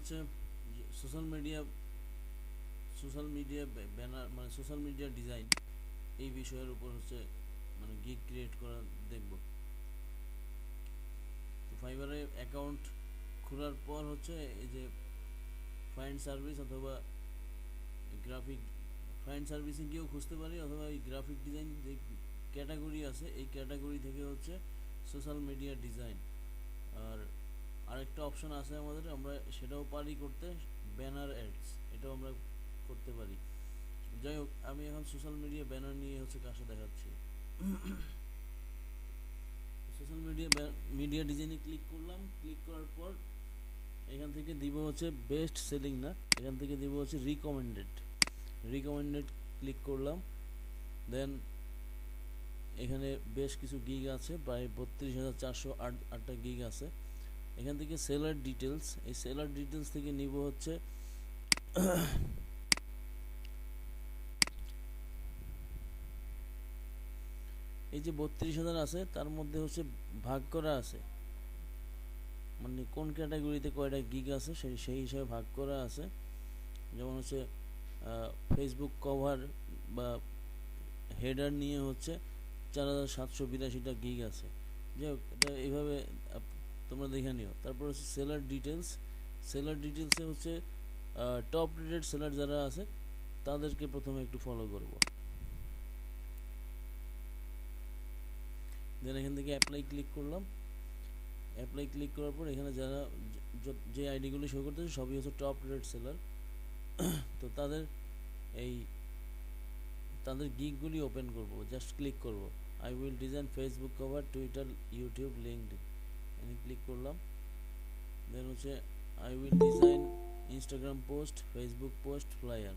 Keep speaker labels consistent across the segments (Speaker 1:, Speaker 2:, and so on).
Speaker 1: হচ্ছে social media banner মানে social media design এই বিষয়ের উপর হচ্ছে মানে গিগ ক্রিয়েট করা দেখব। তো ফাইবারে অ্যাকাউন্ট খোলার পর হচ্ছে এই যে ফাইন্ড সার্ভিস অথবা গ্রাফিক ফাইন্ড সার্ভিসে গিয়েও খুঁজতে পারি, অথবা এই গ্রাফিক ডিজাইন যে ক্যাটাগরি আছে এই ক্যাটাগরি থেকে হচ্ছে সোশ্যাল মিডিয়া ডিজাইন। আর আরেকটা অপশন আছে আমাদের, আমরা সেটাও পারি করতে, ব্যানার অ্যাডস, এটাও আমরা করতে পারি। যাই হোক, আমি এখন সোশ্যাল মিডিয়া ব্যানার নিয়ে হচ্ছে কাজটা দেখাচ্ছি। সোশ্যাল মিডিয়া ডিজাইনে ক্লিক করলাম, ক্লিক করার পর এখান থেকে দিব হচ্ছে বেস্ট সেলিং, না এখান থেকে দিব হচ্ছে রিকমেন্ডেড ক্লিক করলাম। দেন এখানে বেশ কিছু গিগ আছে, প্রায় 32,408টা গিগ আছে। এখান থেকে সেলার ডিটেলস, এই সেলার ডিটেলস থেকে নিব হচ্ছে এই যে 32,000 আছে তার মধ্যে হচ্ছে ভাগ করা আছে, মানে কোন ক্যাটাগরিতে কয়টা গিগ আছে সেই হিসাবে ভাগ করা আছে। যেমন হচ্ছে ফেসবুক কভার বা হেডার নিয়ে হচ্ছে 4,782টা গিগ আছে। যাই হোক, এটা এইভাবে তোমরা দেখে নিও। তারপর হচ্ছে সেলার ডিটেলসে হচ্ছে টপ রেটেড সেলার যারা আছে তাদেরকে প্রথমে একটু ফলো করব। দেন এখান থেকে অ্যাপ্লাই ক্লিক করলাম। অ্যাপ্লাই ক্লিক করার পর এখানে যারা যে আইডিগুলো শো করতেছে সবই হচ্ছে টপ রেটেড সেলার। তো এই তাদের গিগগুলি ওপেন করব, জাস্ট ক্লিক করব। I will design Facebook cover, Twitter, YouTube, LinkedIn, এখানে ক্লিক করলাম। দেন হচ্ছে I will design Instagram post, Facebook post, flyer,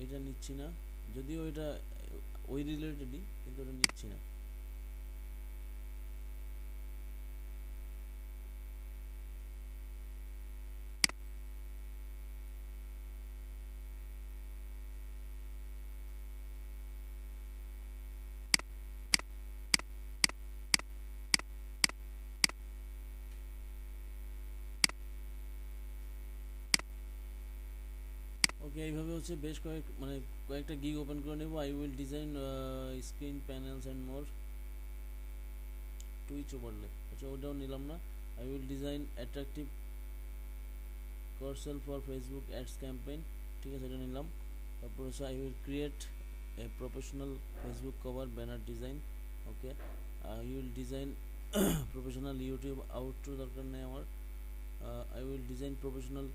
Speaker 1: এটা নিচ্ছি না, যদিও এটা ওই রিলেটেডই, কিন্তু এটা নিচ্ছি না। ওকে, এইভাবে হচ্ছে বেশ কয়েকটা গিগ ওপেন করে নেব। I will design screen panels and more, Twitch overlay, আচ্ছা ওটাও নিলাম না। I will design attractive কারসেল for Facebook ads campaign, ঠিক আছে এটা নিলাম। তারপর হচ্ছে I will create a professional Facebook cover banner design, okay. I will design professional YouTube outro, দরকার নেই আমার। I will design professional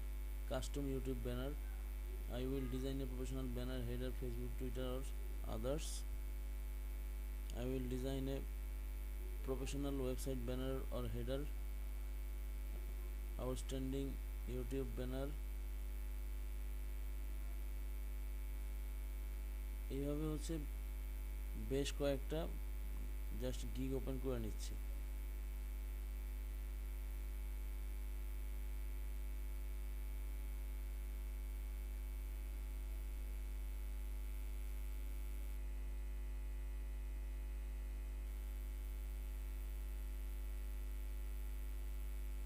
Speaker 1: custom YouTube banner. I will design a professional banner header Facebook, Twitter or others. I will design a professional website banner or header, outstanding YouTube banner। এইভাবে হচ্ছে বেশ কয়েকটা just gig open করে নিচ্ছি।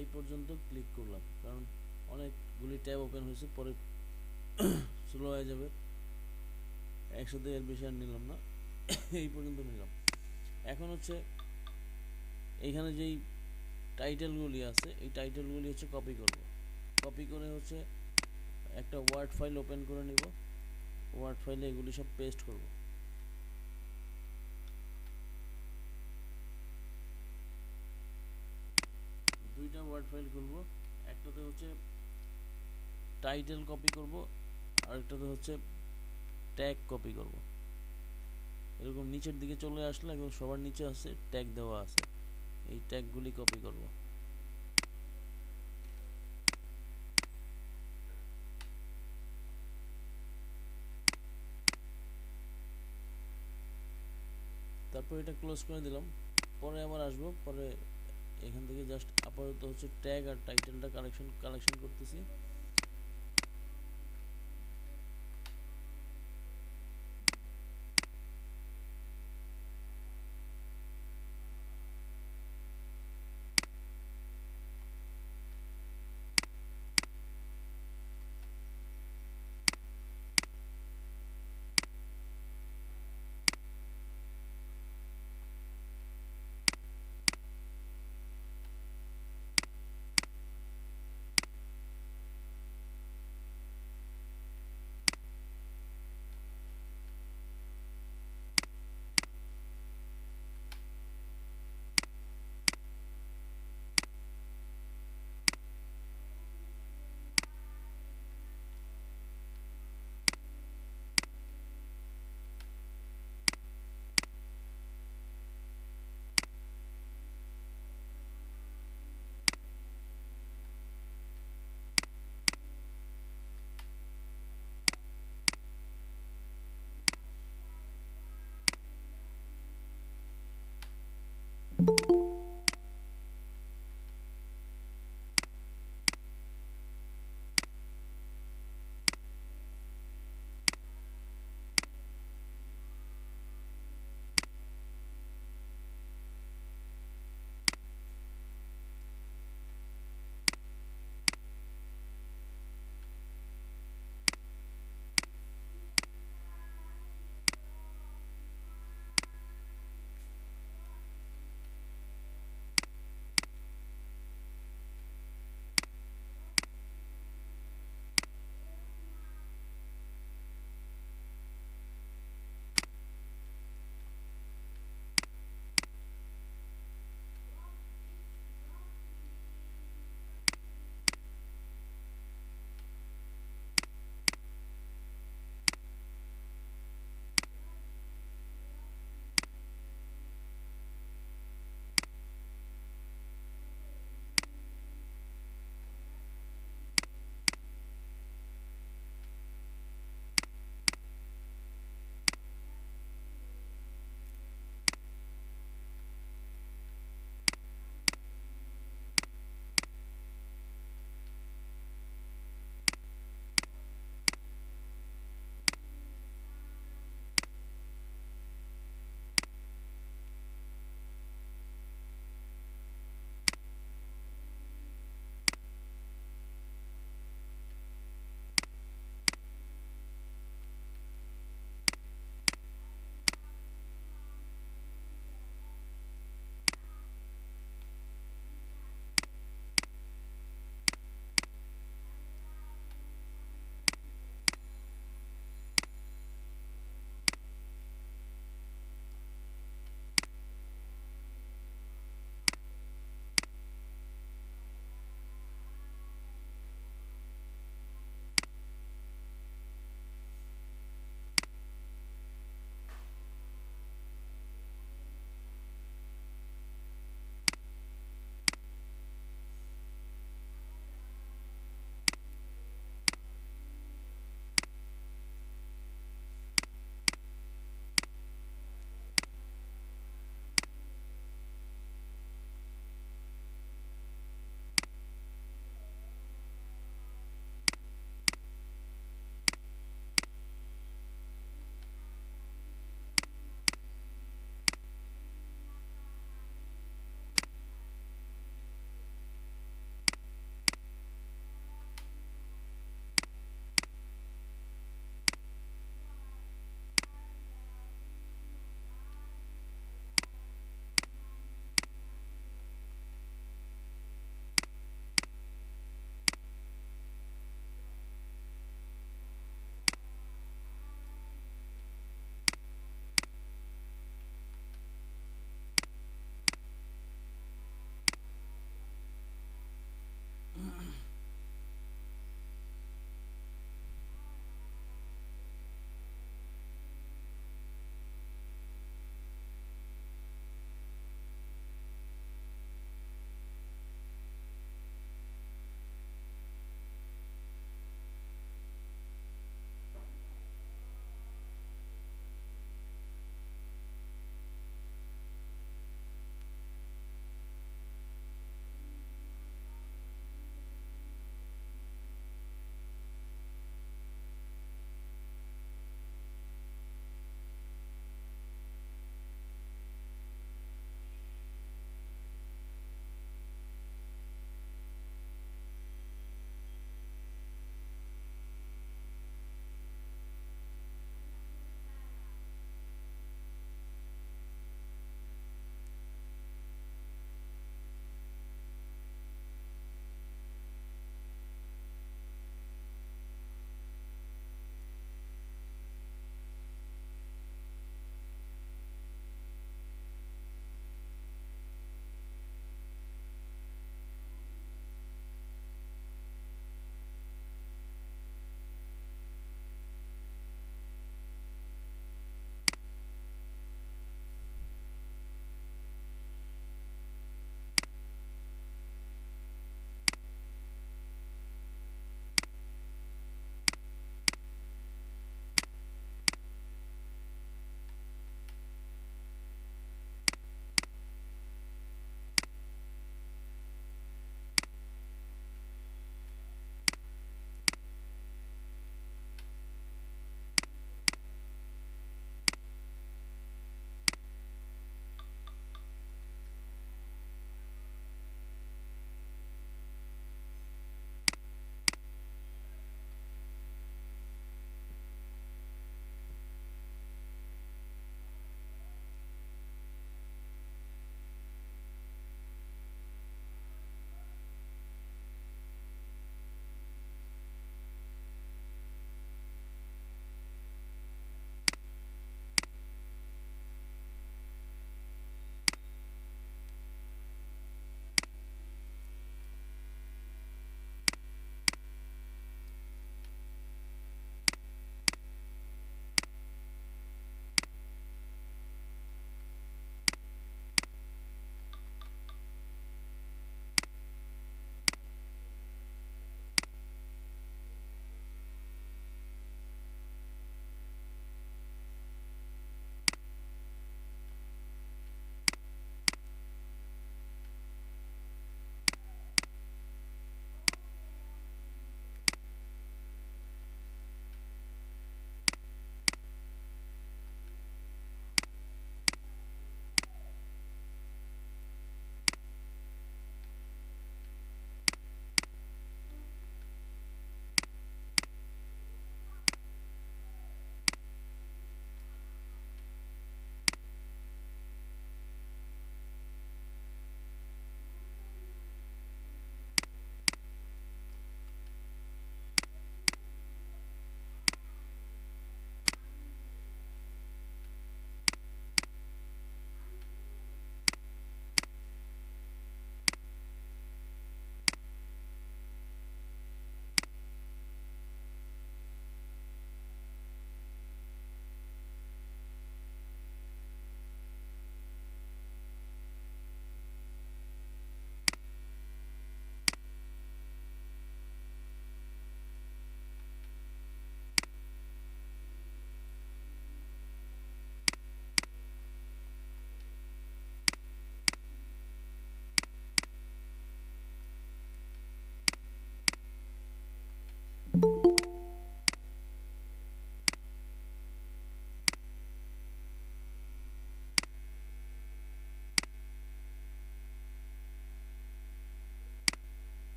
Speaker 1: এই পর্যন্ত click করলাম, কারণ অনেকগুলি ট্যাব ওপেন হয়েছে, পরে স্লো হয়ে যাবে, একসাথে এর বেশি আর নিলাম না। এই পর্যন্ত নিলাম। এখন হচ্ছে এইখানে যেই টাইটেলগুলি আছে এই টাইটেলগুলি হচ্ছে কপি করব। কপি করে হচ্ছে একটা ওয়ার্ড ফাইল ওপেন করে নিব, ওয়ার্ড ফাইলে এগুলি সব পেস্ট করব। দুইটা ওয়ার্ড ফাইল খুলব, একটাতে হচ্ছে টাইটেল কপি করব, আরেকটাতে হচ্ছে ট্যাগ কপি করব। এরকম নিচের দিকে চলে আসলে একদম সবার নিচে আছে ট্যাগ দেওয়া আছে, এই ট্যাগগুলি কপি করব। তারপর এটা ক্লোজ করে দিলাম। পরে আবার আসবো, পরে এখান থেকে জাস্ট আপাতত হচ্ছে ট্যাগ আর টাইটেলটা কালেকশন করতেছি।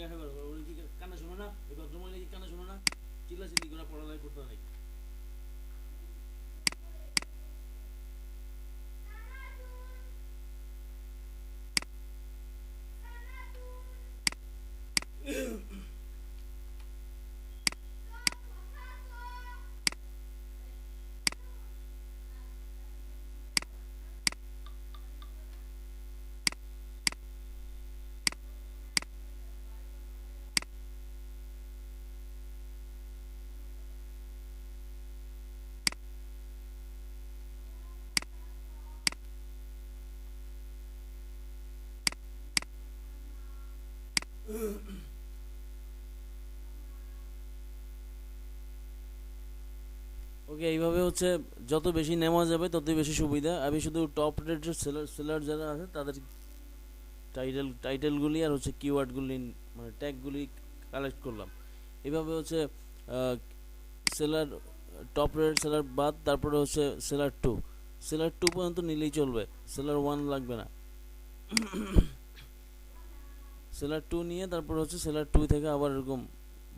Speaker 1: খাবার ওরা কি কানে শোনো না, এই ভদ্রমহিলা কি কানে শোনো না, চিল্লাচিল্লি করে পড়ালেখা করতে নাই। ওকে, এইভাবে হচ্ছে যত বেশি নেওয়া যাবে ততই বেশি সুবিধা। আমি শুধু টপ রেটের সেলার যারা আছে তাদের টাইটেলগুলি আর হচ্ছে কিওয়ার্ডগুলি মানে ট্যাগগুলি কালেক্ট করলাম। এভাবে হচ্ছে সেলার টপ রেট সেলার বাদ, তারপরে হচ্ছে সেলার টু পর্যন্ত নিলেই চলবে, সেলার ওয়ান লাগবে না। সেলার টু নিয়ে তারপর হচ্ছে সেলার টু থেকে আবার এরকম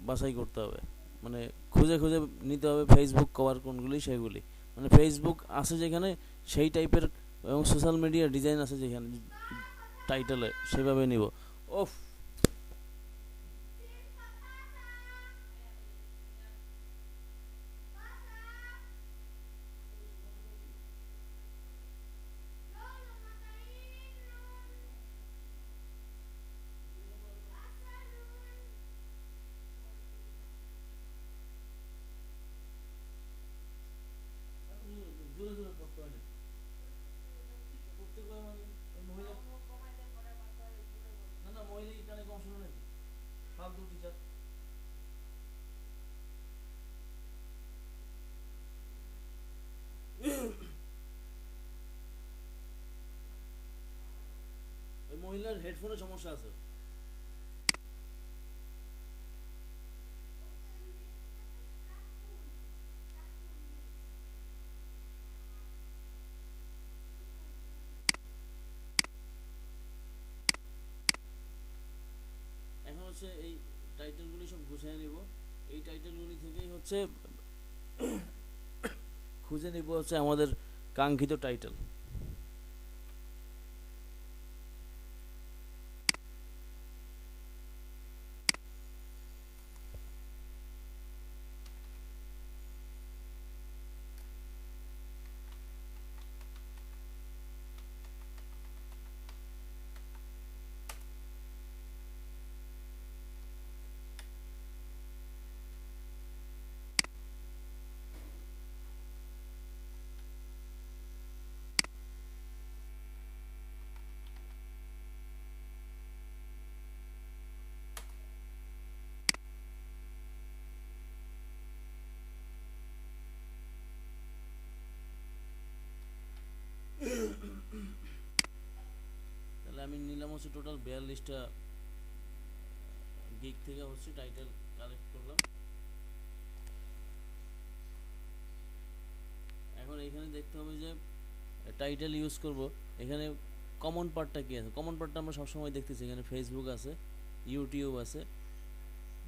Speaker 1: বাছাই করতে হবে, মানে খুঁজে খুঁজে নিতে হবে ফেসবুক কভার কোনগুলি সেগুলি, মানে ফেসবুক আছে যেখানে সেই টাইপের এবং সোশ্যাল মিডিয়া ডিজাইন আছে যেখানে টাইটেলে সেভাবে নিব। ওফ, জোরে জোরে পড়তে হয় না, পড়তে কয় মানে মহিলা, না না মহিলা কি কানে কম শোনে নাকি, ফালতু টিচার। ওই মহিলার হেডফোনে সমস্যা আছে। এখন হচ্ছে এই টাইটেলগুলি সব গুছিয়ে নিব, এই টাইটেলগুলি থেকেই হচ্ছে খুঁজে নিব হচ্ছে আমাদের কাঙ্ক্ষিত টাইটেল। তাহলে আমি নিলাম হচ্ছে টোটাল 42টা গিগ থেকে হচ্ছে টাইটেল কালেক্ট করলাম। এখন এখানে দেখতে হবে যে টাইটেল ইউজ করব, এখানে কমন পার্টটা কি আছে, কমন পার্টটা আমরা সবসময় দেখতেছি, এখানে ফেসবুক আছে, ইউটিউব আছে,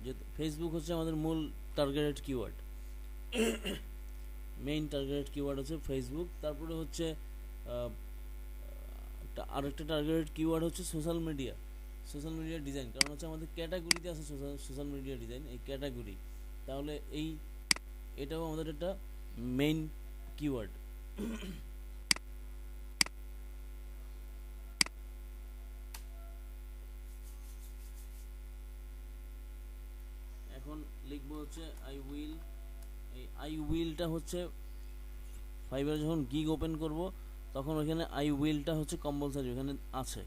Speaker 1: যে ফেসবুক হচ্ছে আমাদের মূল targeted keyword, main targeted keyword হচ্ছে ফেসবুক। তারপরে হচ্ছে আরেকটা টার্গেটেড কিওয়ার্ড হচ্ছে সোশ্যাল মিডিয়া ডিজাইন, কারণ হচ্ছে আমাদের ক্যাটাগরিতে আছে সোশ্যাল মিডিয়া ডিজাইন, এই ক্যাটাগরি, তাহলে এটাও আমাদের একটা মেইন কিওয়ার্ড। এখন লিখবো হচ্ছে আই উইলটা হচ্ছে ফাইবারে যখন গিগ ওপেন করব তখন ওখানে আই উইলটা হচ্ছে কম্পালসারি ওখানে আছে,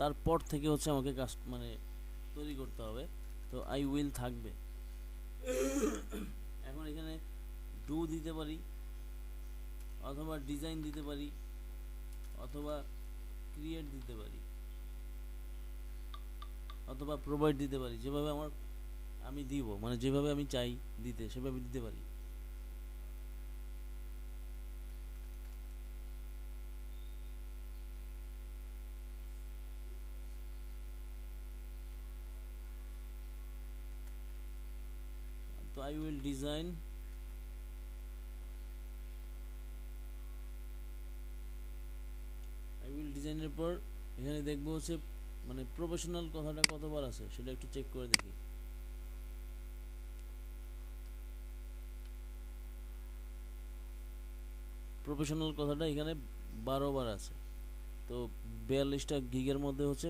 Speaker 1: তারপর থেকে হচ্ছে আমাকে কাজ মানে তৈরি করতে হবে, তো আই উইল থাকবে। এখন এখানে ডু দিতে পারি, অথবা ডিজাইন দিতে পারি, অথবা ক্রিয়েট দিতে পারি, অথবা প্রোভাইড দিতে পারি, যেভাবে আমি দিব, মানে যেভাবে আমি চাই দিতে সেভাবে দিতে পারি। আই উইল ডিজাইন ডিজাইনের পর এখানে দেখবো হচ্ছে মানে প্রফেশনাল কথাটা কতবার আছে সেটা একটু চেক করে দেখি। প্রফেশনাল কথাটা এখানে 12বার আছে। তো 42টা গিগের মধ্যে হচ্ছে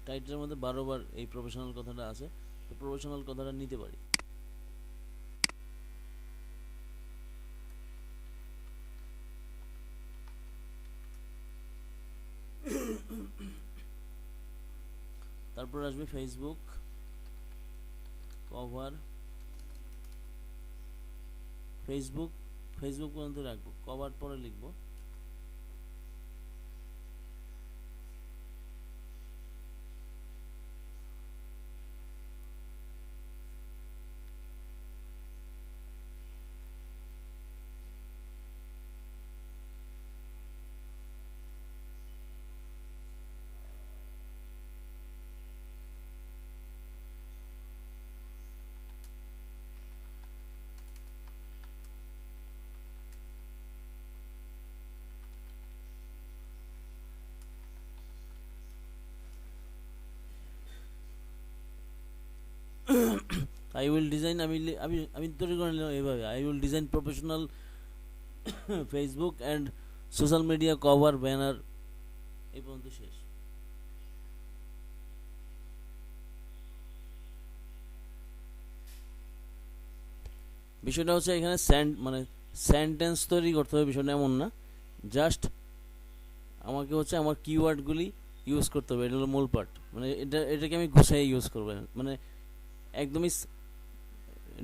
Speaker 1: টাইটেলের মধ্যে 12বার এই প্রফেশনাল কথাটা আছে। তো প্রফেশনাল কথাটা নিতে পারি। তারপর আসবে ফেসবুক কভার। ফেসবুক পর্যন্ত রাখবো, কভার পরে লিখবো। আই উইল ডিজাইন আমি তৈরি করে নিলাম এইভাবে, I will design professional Facebook and social media cover banner, এই পর্যন্ত শেষ। বিষয়টা হচ্ছে এখানে মানে সেন্টেন্স তৈরি করতে হবে, বিষয়টা এমন না, জাস্ট আমাকে হচ্ছে আমার কিওয়ার্ডগুলি ইউজ করতে হবে, এটা হলো মূল পার্ট। মানে এটাকে আমি গুছিয়ে ইউজ করবো, মানে একদমই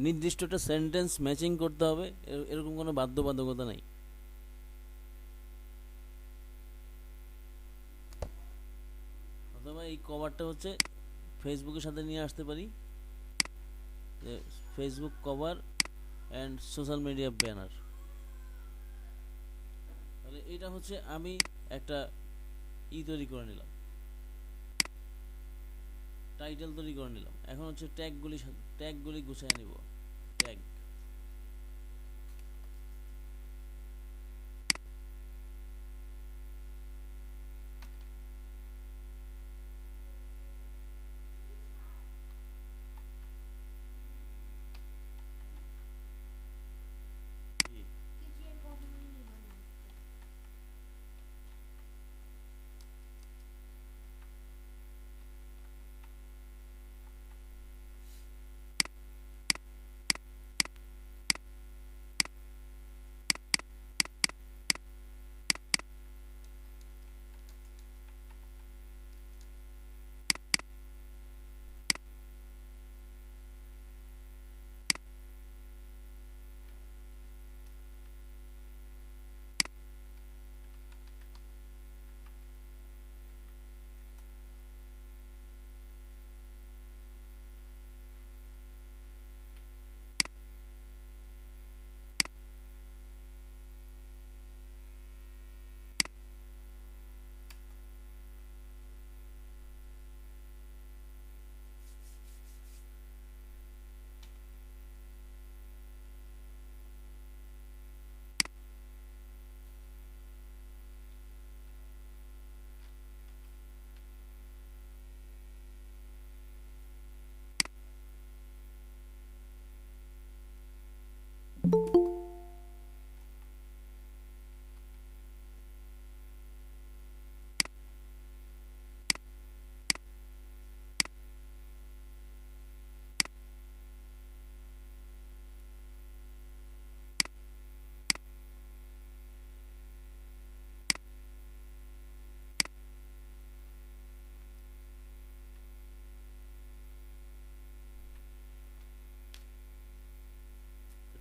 Speaker 1: নির্দিষ্ট একটা সেন্টেন্স ম্যাচিং করতে হবে, এরকম কোনো বাধ্যবাধকতা নাই। অথবা এই কভারটা হচ্ছে ফেসবুকের সাথে নিয়ে আসতে পারি, যে Facebook cover and social media banner. তাহলে এটা হচ্ছে আমি একটা তৈরি করে নিলাম, টাইটেল তৈরি করে নিলাম। এখন হচ্ছে ট্যাগগুলি গুছিয়ে নিব। ট্যাগ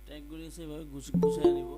Speaker 1: ট্যাগগুলি সেভাবে গুছিয়ে নিব।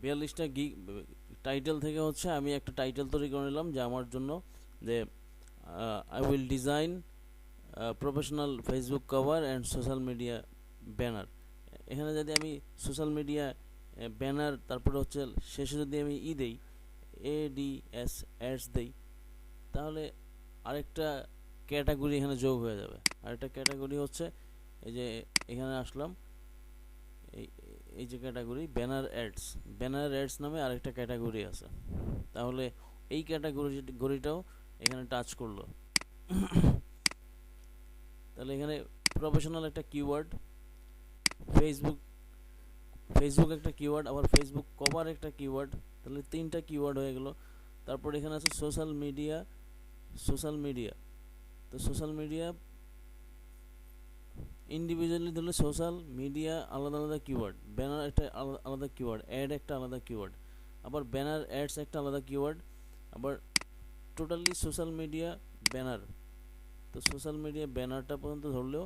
Speaker 1: 42টা গিগ টাইটেল থেকে হচ্ছে আমি একটা টাইটেল তৈরি করে নিলাম যে আমার জন্য, যে I will design professional Facebook cover and social media banner. এখানে যদি আমি সোশ্যাল মিডিয়া ব্যানার তারপরে হচ্ছে শেষে যদি আমি দেই ADS অ্যাডস দেই, তাহলে আরেকটা ক্যাটাগরি এখানে যোগ হয়ে যাবে। আরেকটা ক্যাটাগরি হচ্ছে এই যে এখানে আসলাম, এই এই যে ক্যাটাগরি ব্যানার অ্যাডস নামে আরেকটা ক্যাটাগরি আছে। তাহলে এই ক্যাটাগরিটাও এখানে টাচ করলো। তাহলে এখানে প্রফেশনাল একটা কিওয়ার্ড, ফেসবুক একটা কিওয়ার্ড, আবার ফেসবুক কভার একটা কিওয়ার্ড, তাহলে 3টা কিওয়ার্ড হয়ে গেল। তারপর এখানে আছে সোশ্যাল মিডিয়া। তো সোশ্যাল মিডিয়া ইন্ডিভিজুয়ালি ধরলে সোশ্যাল মিডিয়া আলাদা আলাদা কিওয়ার্ড, ব্যানার একটা আলাদা কিওয়ার্ড, অ্যাড একটা আলাদা কিওয়ার্ড, আবার ব্যানার অ্যাডস একটা আলাদা কিওয়ার্ড, আবার টোটালি সোশ্যাল মিডিয়া ব্যানার। তো সোশ্যাল মিডিয়া ব্যানারটা পর্যন্ত ধরলেও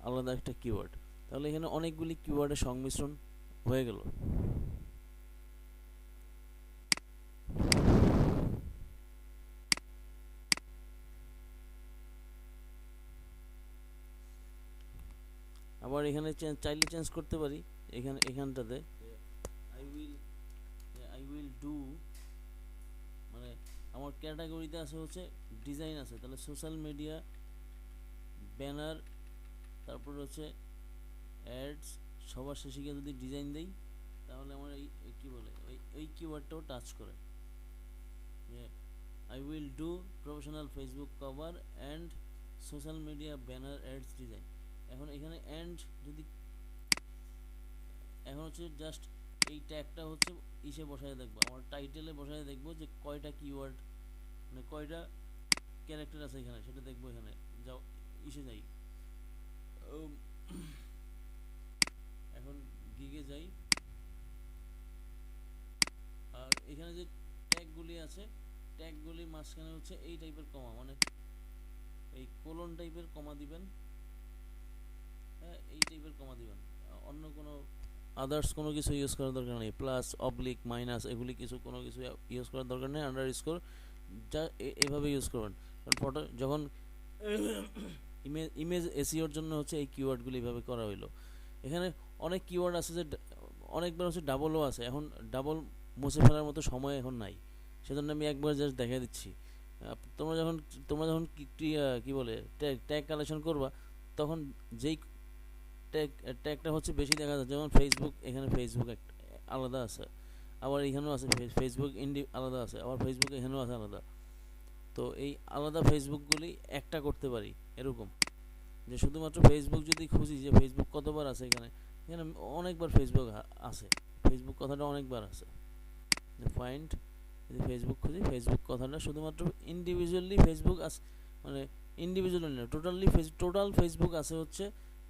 Speaker 1: আলাদা একটা কিওয়ার্ড। তাহলে এখানে অনেকগুলি কিওয়ার্ডের সংমিশ্রণ হয়ে গেল। আবার এখানে চাইলে চেঞ্জ করতে পারি। এখানটাতে আই উইল ডু, মানে আমার ক্যাটাগরিতে আছে হচ্ছে ডিজাইন আছে, তাহলে সোশ্যাল মিডিয়া ব্যানার, তারপর হচ্ছে অ্যাডস, সবার শেষে গিয়ে যদি ডিজাইন দেই, তাহলে আমার এই কি বলে এই কিওয়ার্ডটাও টাচ করে যে I will do professional Facebook cover and social media banner ads design. এখন এখানে এখন হচ্ছে জাস্ট এই ট্যাগটা হচ্ছে বসায় দেখবো, আমার টাইটেলে বসায় দেখবো যে কয়টা কিওয়ার্ড, মানে কয়টা ক্যারেক্টার আছে এখানে, সেটা দেখবো। এখানে যাও যাই, এখন গিগে যাই, আর এখানে যে ট্যাগগুলি আছে, ট্যাগগুলির মাঝখানে হচ্ছে এই টাইপের কমা, মানে এই কোলন টাইপের কমা দিবেন। হ্যাঁ, এই টাইপের কমা দিবেন, অন্য কোনো আদার্স কোনো কিছু ইউজ করার দরকার নেই। প্লাস, অবলিক, মাইনাস এগুলি কোনো কিছু ইউজ করার দরকার নেই। আন্ডারস্কোর যা এভাবে ইউজ করবেন। কারণ ফটো যখন ইমেজ এসইওর জন্য হচ্ছে এই কিওয়ার্ডগুলি এভাবে করা হইলো। এখানে অনেক কিওয়ার্ড আছে যে অনেকবার হচ্ছে ডাবলও আছে। এখন ডাবল মুছে ফেলার মতো সময় এখন নাই, সেজন্য আমি একবার জাস্ট দেখাই দিচ্ছি। তোমরা যখন কি বলে ট্যাগ কালেকশন করবা, তখন যেই ট্যাগটা হচ্ছে বেশি দেখা যায়, যেমন ফেসবুক, এখানে ফেসবুক আলাদা আছে, আবার এখানেও আছে ফেসবুক আলাদা আছে, আবার ফেসবুক এখানেও আছে আলাদা। তো এই আলাদা ফেসবুকগুলি একটা করতে পারি এরকম, যে শুধুমাত্র ফেসবুক যদি খুঁজি যে ফেসবুক কতবার আছে, এখানে অনেকবার ফেসবুক আছে, ফেসবুক কথাটা অনেকবার আছে। ফাইন্ড, যদি ফেসবুক খুঁজি, ফেসবুক কথাটা শুধুমাত্র ইন্ডিভিজুয়ালি ফেসবুক আছে, মানে ইন্ডিভিজুয়ালি না, টোটাল ফেসবুক আছে হচ্ছে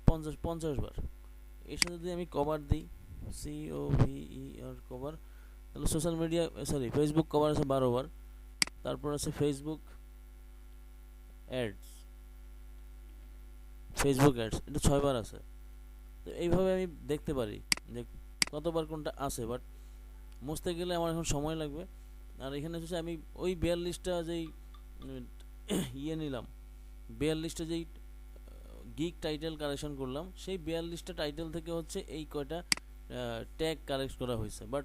Speaker 1: 50 বার। এর সাথে যদি আমি কভার দিই, COVER কভার, তাহলে সোশ্যাল মিডিয়া ফেসবুক কভার আছে 12 বার। তারপর আছে ফেসবুক অ্যাডস, এটা 6 বার আছে। তো এইভাবে আমি দেখতে পারি যে কতবার কোনটা আছে, বাট মুছতে গেলে আমার এখন সময় লাগবে। আর এখানে হচ্ছে আমি ওই 42টা যেই নিলাম, 42টা যেই গিগ টাইটেল কালেকশন করলাম, সেই 42টা টাইটেল থেকে হচ্ছে এই কয়টা ট্যাগ কালেক্ট করা হয়েছে। বাট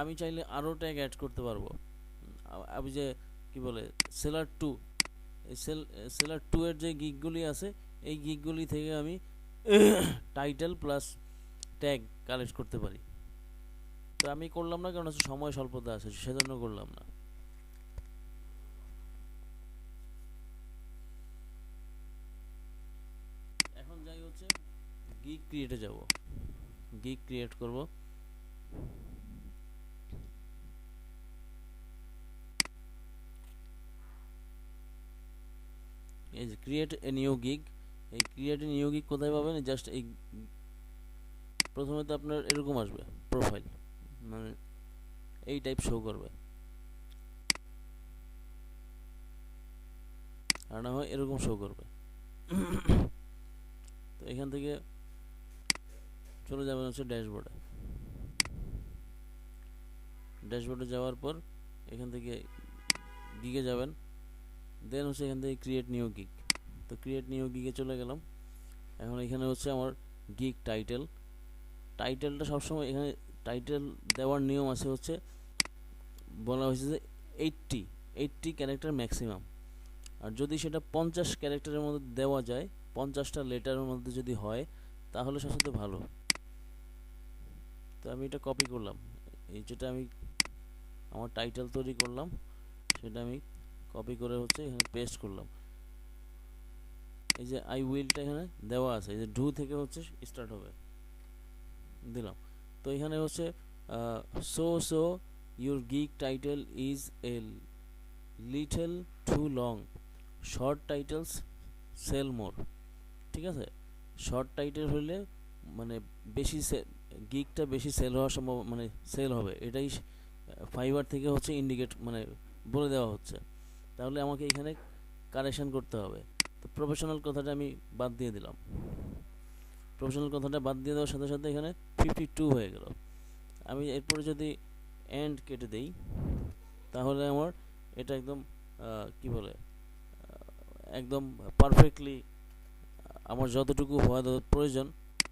Speaker 1: আমি চাইলে আরও ট্যাগ অ্যাড করতে পারবো। আমি যে কি বলে সেলার 2, এই সেলার 2 এর যে গিগগুলি আছে, এই গিগগুলি থেকে আমি টাইটেল প্লাস ট্যাগ কালেক্ট করতে পারি। তো আমি করলাম না, কারণ হচ্ছে সময় স্বল্পতা আছে, সেজন্য করলাম না। এখন যাই হচ্ছে গিগ ক্রিয়েটে যাব, গিগ ক্রিয়েট করব। এই যে ক্রিয়েট এ নিউ গিগ, এই ক্রিয়েট এ নিউ গিগ কোথায় পাবেন? জাস্ট এই প্রথমে তো আপনার এরকম আসবে প্রোফাইল, মানে এই টাইপ শো করবে, আর না হয় এরকম শো করবে। তো এখান থেকে চলে যাবেন হচ্ছে ড্যাশবোর্ডে। ড্যাশবোর্ডে যাওয়ার পর এখান থেকে গিগে যাবেন, দেন হচ্ছে এখান থেকে ক্রিয়েট নিউ গিগ। তো ক্রিয়েট নিউ গিগে চলে গেলাম। এখন এখানে হচ্ছে আমার গিগ টাইটেলটা সবসময় এখানে টাইটেল দেওয়ার নিয়ম আছে হচ্ছে, বলা হয়েছে যে 80 ক্যারেক্টার ম্যাক্সিমাম। আর যদি সেটা 50 ক্যারেক্টারের মধ্যে দেওয়া যায়, 50টা লেটারের মধ্যে যদি হয়, তাহলে সবচেয়ে ভালো। তো আমি এটা কপি করলাম, এই যেটা আমি আমার টাইটেল তৈরি করলাম সেটা আমি কপি করে হচ্ছে এখানে পেস্ট করলাম। এই যে আই উইলটা এখানে দেওয়া আছে, এই যে ডু থেকে হচ্ছে স্টার্ট হবে, দিলাম। তো এখানে হচ্ছে so your gig title is a little too long, short titles sell more. ঠিক আছে, শর্ট টাইটেল হলে মানে বেশি গিগটা বেশি সেল হওয়ার সম্ভব, মানে সেল হবে, এটাই ফাইবার থেকে হচ্ছে ইন্ডিকেট মানে বলে দেওয়া হচ্ছে। তাহলে আমাকে এখানে কারেকশন করতে হবে। তো প্রফেশনাল কথাটা আমি বাদ দিয়ে দিলাম। প্রফেশনাল কথাটা বাদ দিয়ে দেওয়ার সাথে সাথে এখানে 52 হয়ে গেল। আমি এরপরে যদি এন্ড কেটে দেই, তাহলে আমার এটা একদম কি বলে, একদম পারফেক্টলি আমার যতটুকু হওয়া প্রয়োজন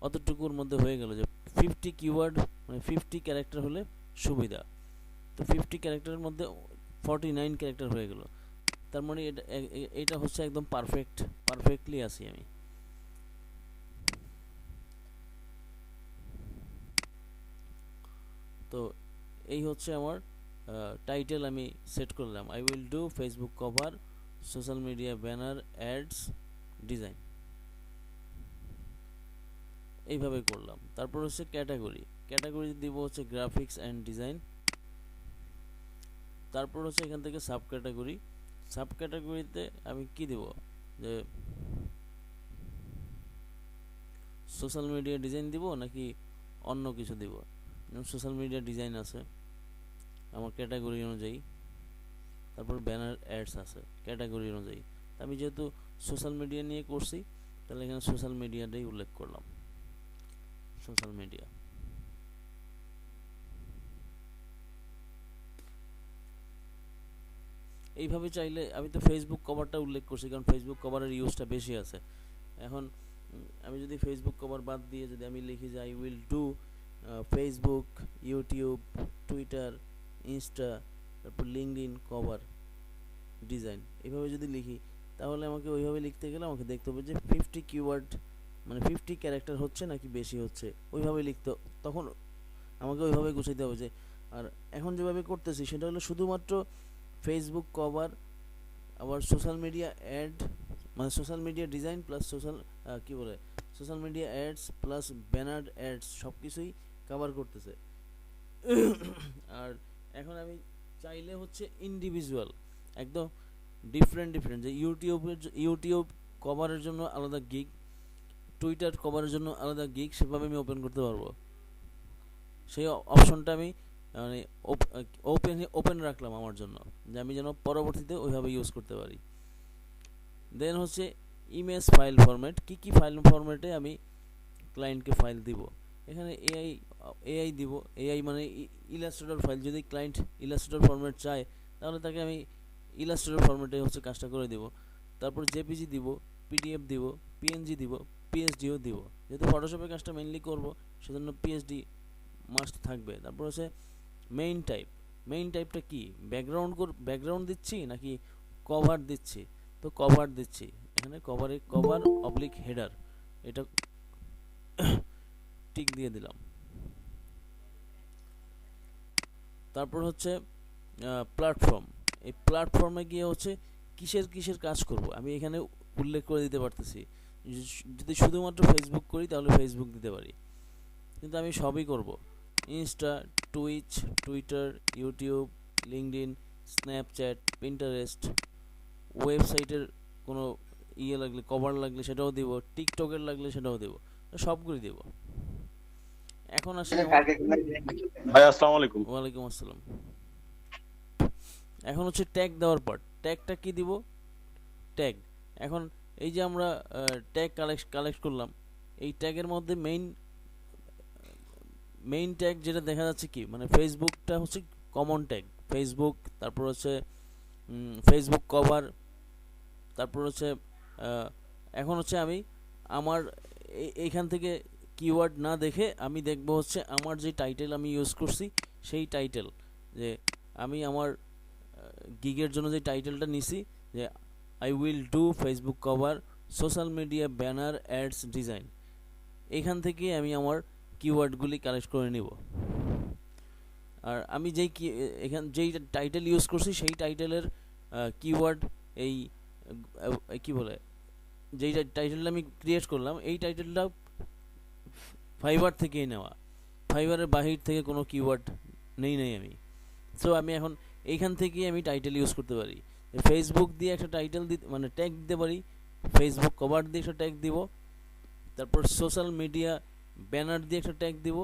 Speaker 1: অতটুকুর মধ্যে হয়ে গেল। যে 50 কিওয়ার্ড মানে 50 ক্যারেক্টার হলে সুবিধা। তো 50 ক্যারেক্টারের মধ্যে 49 ক্যারেক্টার হয়ে গেল। তার মানে এটা হচ্ছে একদম পারফেক্টলি আছি আমি। তো এই হচ্ছে আমার টাইটেল আমি সেট করলাম, I will do Facebook cover, social media banner, ads, design, এইভাবে করলাম। তারপর হচ্ছে ক্যাটাগরি দিব হচ্ছে গ্রাফিক্স অ্যান্ড ডিজাইন। তারপর হচ্ছে এখান থেকে সাব ক্যাটাগরিতে আমি কি দেব, যে সোশ্যাল মিডিয়া ডিজাইন দিব নাকি অন্য কিছু দিব। সোশ্যাল মিডিয়া ডিজাইন আছে আমার ক্যাটাগরি অনুযায়ী, তারপর ব্যানার অ্যাডস আছে ক্যাটাগরি অনুযায়ী। আমি যেহেতু সোশ্যাল মিডিয়া নিয়ে করছি, তাহলে এখানে সোশ্যাল মিডিয়াটাই উল্লেখ করলাম, সোশ্যাল মিডিয়া। এইভাবে চাইলে আমি তো ফেসবুক কভারটা উল্লেখ করছি, কারণ ফেসবুক কভারের ইউজটা বেশি আছে। এখন আমি যদি ফেসবুক কভার বাদ দিয়ে যদি আমি লিখি যে I will do Facebook, YouTube, Twitter, Insta, তারপর লিঙ্কডইন কভার ডিজাইন, এইভাবে যদি লিখি, তাহলে আমাকে ওইভাবে লিখতে গেলে আমাকে দেখতে হবে যে 50 কিওয়ার্ড মানে 50 ক্যারেক্টার হচ্ছে নাকি বেশি হচ্ছে, ওইভাবে লিখতে, তখন আমাকে ওইভাবে গুছাইতে হবে। যে আর এখন যেভাবে করতেছি সেটা হলো শুধুমাত্র ফেসবুক কভার, আবার সোশ্যাল মিডিয়া অ্যাড মানে সোশ্যাল মিডিয়া ডিজাইন প্লাস কি বলে social media ads plus banner ads সব কিছুই কভার করতেছে। আর এখন আমি চাইলে হচ্ছে ইন্ডিভিজুয়াল একদম ডিফারেন্ট যে ইউটিউব কভারের জন্য আলাদা গিগ, টুইটার কভারের জন্য আলাদা গিগ, সেভাবে আমি ওপেন করতে পারবো। সেই অপশনটা আমি মানে ওপেন রাখলাম আমার জন্য, যে আমি যেন পরবর্তীতে ওইভাবে ইউজ করতে পারি। দেন হচ্ছে ইমেজ ফাইল ফরম্যাট, কি ফাইল ফরম্যাটে আমি ক্লায়েন্টকে ফাইল দিব। এখানে এআই দিব, এআই মানে ইলাস্ট্রেটর ফাইল। যদি ক্লায়েন্ট ইলাস্ট্রেটর ফরম্যাট চায়, তাহলে তাকে আমি ইলাস্ট্রেটর ফরম্যাটে হচ্ছে কাজটা করে দিব। তারপর জেপিজি দিব, পিডিএফ দিব, পিএনজি দিব, পিএসডিও দিব। যেহেতু ফটোশপে কাজটা মেইনলি করব, সেজন্য পিএসডি মাস্ট থাকবে। তারপর হচ্ছে মেইন টাইপটা কি, ব্যাকগ্রাউন্ড দিচ্ছি নাকি কভার দিচ্ছি। তো কভার দিচ্ছি, এখানে কভার অবলিক হেডার, এটা টিক দিয়ে দিলাম। তারপর হচ্ছে প্ল্যাটফর্ম, এই প্ল্যাটফর্মে গিয়ে হচ্ছে কিসের কাজ করব আমি এখানে উল্লেখ করে দিতে পারতেছি। যদি শুধুমাত্র ফেসবুক করি তাহলে ফেসবুক দিতে পারি, কিন্তু আমি সবই করব। Insta, Twitch, Twitter, YouTube, LinkedIn, Snapchat, Pinterest, ওয়েবসাইটের কোনো লাগলে কভার লাগলে সেটাও দিব, টিকটকের লাগলে সেটাও দেব, সবগুলি দেব। এখন আসলে
Speaker 2: ভাই আসসালামু আলাইকুম।
Speaker 1: ওয়ালাইকুম আসসালাম। এখন হচ্ছে ট্যাগ দেওয়ার পার্ট। ট্যাগটা কি দিব, ট্যাগ। এখন এই যে আমরা ট্যাগ কালেক্ট করলাম, এই ট্যাগের মধ্যে মেইন ট্যাগ যেটা দেখা যাচ্ছে কি, মানে ফেসবুকটা হচ্ছে কমন ট্যাগ ফেসবুক, তারপর হচ্ছে ফেসবুক কভার, তারপর হচ্ছে এখন হচ্ছে আমি আমার এইখান থেকে কিওয়ার্ড না দেখে আমি দেখব হচ্ছে আমার যে টাইটেল আমি ইউজ করছি সেই টাইটেল, যে আমি আমার গিগের জন্য যে টাইটেলটা নিছি যে I will do Facebook cover social media banner ads design, এইখান থেকে আমি আমার কিওয়ার্ডগুলি কালেক্ট করে নিব। আর আমি যেই টাইটেল ইউজ করছি সেই টাইটেলের কিওয়ার্ড এই কি বলে যেই টাইটেলটা আমি ক্রিয়েট করলাম এই টাইটেলটা ফাইবার থেকেই নেওয়া, ফাইবারের বাহির থেকে কোনো কিওয়ার্ড নেই আমি। সো আমি এখন এইখান থেকেই আমি টাইটেল ইউজ করতে পারি। ফেসবুক দিয়ে একটা টাইটেল মানে ট্যাগ দিতে পারি, ফেসবুক কভার দিয়ে একটা ট্যাগ দিব, তারপর সোশ্যাল মিডিয়া ব্যানার দিয়ে একটা ট্যাগ দিব,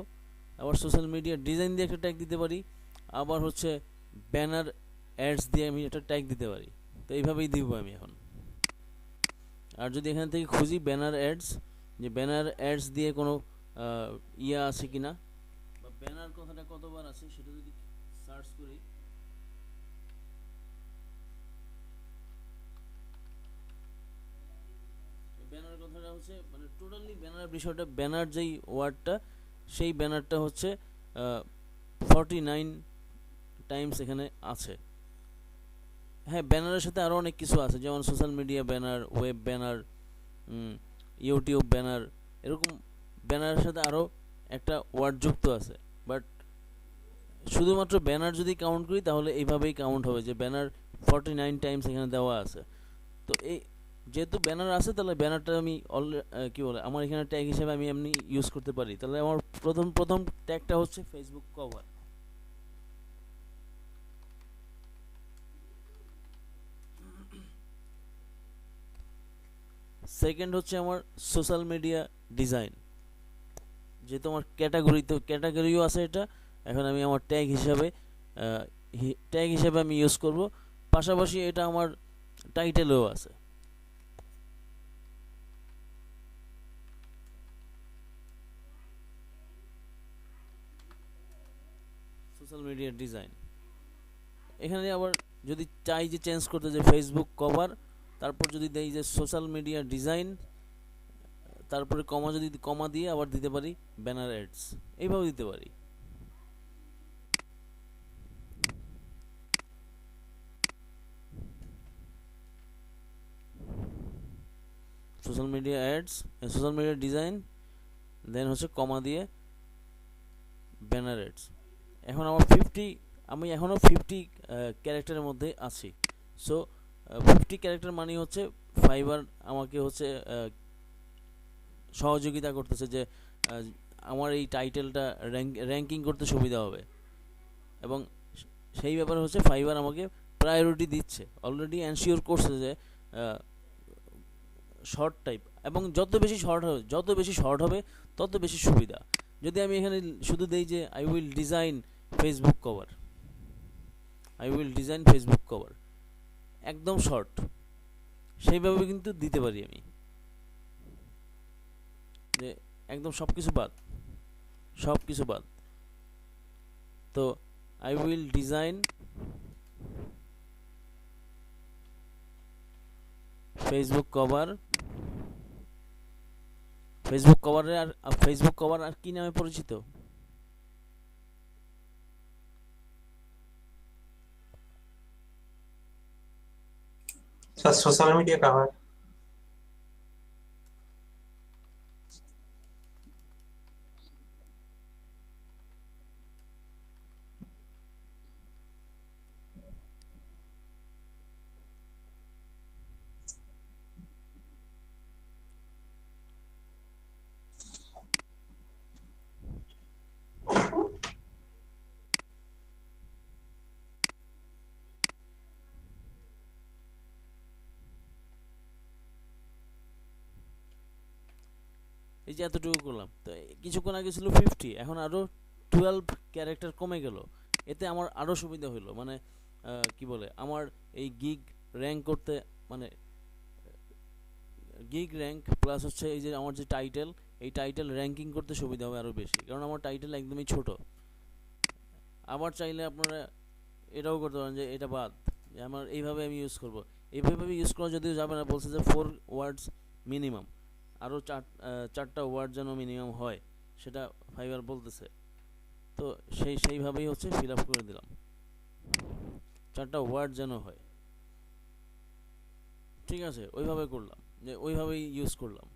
Speaker 1: আবার সোশ্যাল মিডিয়া ডিজাইন দিয়ে একটা ট্যাগ দিতে পারি, আবার হচ্ছে ব্যানার অ্যাডস দিয়ে আমি একটা ট্যাগ দিতে পারি। তো এইভাবেই দিব আমি এখন। আর যদি এখান থেকে খুঁজি ব্যানার অ্যাডস, যে ব্যানার অ্যাডস দিয়ে কোনো ইয়া আছে কিনা বা ব্যানার কথাটা কতবার আছে সেটা যদি সার্চ করি, ব্যানার কথাটা হচ্ছে মানে টোটালি ব্যানার বিষয়টা, ব্যানার যেই ওয়ার্ডটা সেই ব্যানারটা হচ্ছে 49 টাইমস এখানে আছে। হ্যাঁ, ব্যানারের সাথে আরও অনেক কিছু আছে, যেমন social media banner, web banner, YouTube banner, এরকম ব্যানারের সাথে আরও একটা ওয়ার্ড যুক্ত আছে। বাট শুধুমাত্র ব্যানার যদি কাউন্ট করি তাহলে এইভাবেই কাউন্ট হবে যে ব্যানার 49 টাইমস এখানে দেওয়া আছে। তো এই যেহেতু ব্যানার আছে তাহলে ব্যানারটা আমি কি বলে আমার এখানে ট্যাগ হিসেবে আমি এমনি ইউজ করতে পারি। তাহলে আমার প্রথম ট্যাগটা হচ্ছে ফেসবুক কভার। সেকেন্ড হচ্ছে আমার সোশ্যাল মিডিয়া ডিজাইন, যেহেতু আমার ক্যাটাগরিও আছে এটা, এখন আমি আমার ট্যাগ হিসাবে আমি ইউজ করব। পাশাপাশি এটা আমার টাইটেলেও আছে। সোশ্যাল মিডিয়া ডিজাইন, এখানে আবার যদি চাই যে চেঞ্জ করতে, যে ফেসবুক কভার, তারপর যদি দেই যে সোশ্যাল মিডিয়া ডিজাইন, তারপরে কমা দিয়ে আবার দিতে পারি ব্যানার অ্যাডস, এইভাবে দিতে পারি। Social media ads, social media design, then হচ্ছে কমা দিয়ে ব্যানার অ্যাডস। এখন আমার আমি এখনও 50 ক্যারেক্টারের মধ্যে আছি। সো 50 ক্যারেক্টার মানে হচ্ছে ফাইবার আমাকে হচ্ছে সহযোগিতা করতেছে যে আমার এই টাইটেলটা র্যাঙ্কিং করতে সুবিধা হবে, এবং সেই ব্যাপারে হচ্ছে ফাইবার আমাকে প্রায়োরিটি দিচ্ছে, অলরেডি এনশিওর করছে যে শর্ট টাইপ, এবং যত বেশি শর্ট হবে তত বেশি সুবিধা। যদি আমি এখানে শুধু দেই যে I will design Facebook cover, একদম শর্ট, সেইভাবে কিন্তু দিতে পারি আমি, যে একদম সবকিছু বাদ। তো I will design Facebook cover আর কি নামে পরিচিত?
Speaker 3: Social media cover.
Speaker 1: এই যে এতটুকু করলাম, তো কিছুক্ষণ আগে ছিল 50, এখন আরো 12 ক্যারেক্টার কমে গেল। এতে আমার আরো সুবিধা হলো, মানে কি বলে আমার এই গিগ র্যাঙ্ক করতে, মানে গিগ র্যাঙ্ক প্লাস হচ্ছে এই যে আমার যে টাইটেল, এই টাইটেল র্যাঙ্কিং করতে সুবিধা হবে আরো বেশি, কারণ আমার টাইটেল একদমই ছোট। আবার চাইলে আপনারা এটাও করতে পারেন যে এটা বাদ, যে আমার এইভাবে আমি ইউজ করব। এইভাবে ইউজ করা যদিও যাবে না, বলছে যে 4 ওয়ার্ডস মিনিমাম, আরও চারটা ওয়ার্ড যেন মিনিমাম হয়, সেটা ফাইবার বলতেছে। তো সেইভাবেই হচ্ছে ফিল আপ করে দিলাম, 4টা ওয়ার্ড যেন হয়। ঠিক আছে, ওইভাবে করলাম, যে ওইভাবেই ইউজ করলাম।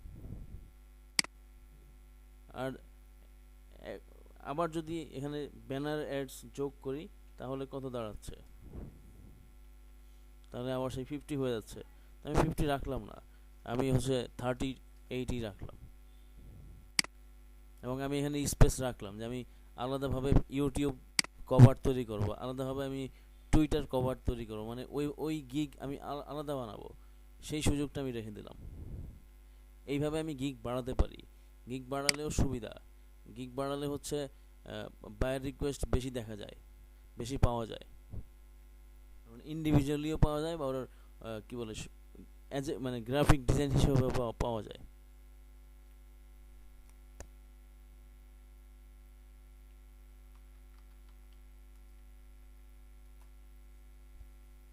Speaker 1: আর আবার যদি এখানে ব্যানার অ্যাডস যোগ করি তাহলে কত দাঁড়াচ্ছে, তাহলে আবার সেই 50 হয়ে যাচ্ছে। আমি 50 রাখলাম না, আমি হচ্ছে 38ই রাখলাম। এবং আমি এখানে স্পেস রাখলাম যে আমি আলাদাভাবে ইউটিউব কভার তৈরি করব, আলাদাভাবে আমি টুইটার কভার তৈরি করব, মানে ওই গিগ আমি আলাদা বানাবো, সেই সুযোগটা আমি রেখে দিলাম। এইভাবে আমি গিগ বাড়াতে পারি। গিগ বাড়ালেও সুবিধা, গিগ বাড়ালে হচ্ছে বায়ার রিকোয়েস্ট বেশি দেখা যায়, বেশি পাওয়া যায়, ইন্ডিভিজুয়ালিও পাওয়া যায়, বা ওর কী বলে অ্যাজ এ মানে গ্রাফিক ডিজাইন হিসেবে পাওয়া যায়।